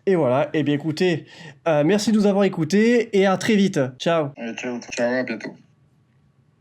Et voilà, écoutez, merci de nous avoir écoutés et à très vite. Ciao. Ciao. Ciao, à bientôt.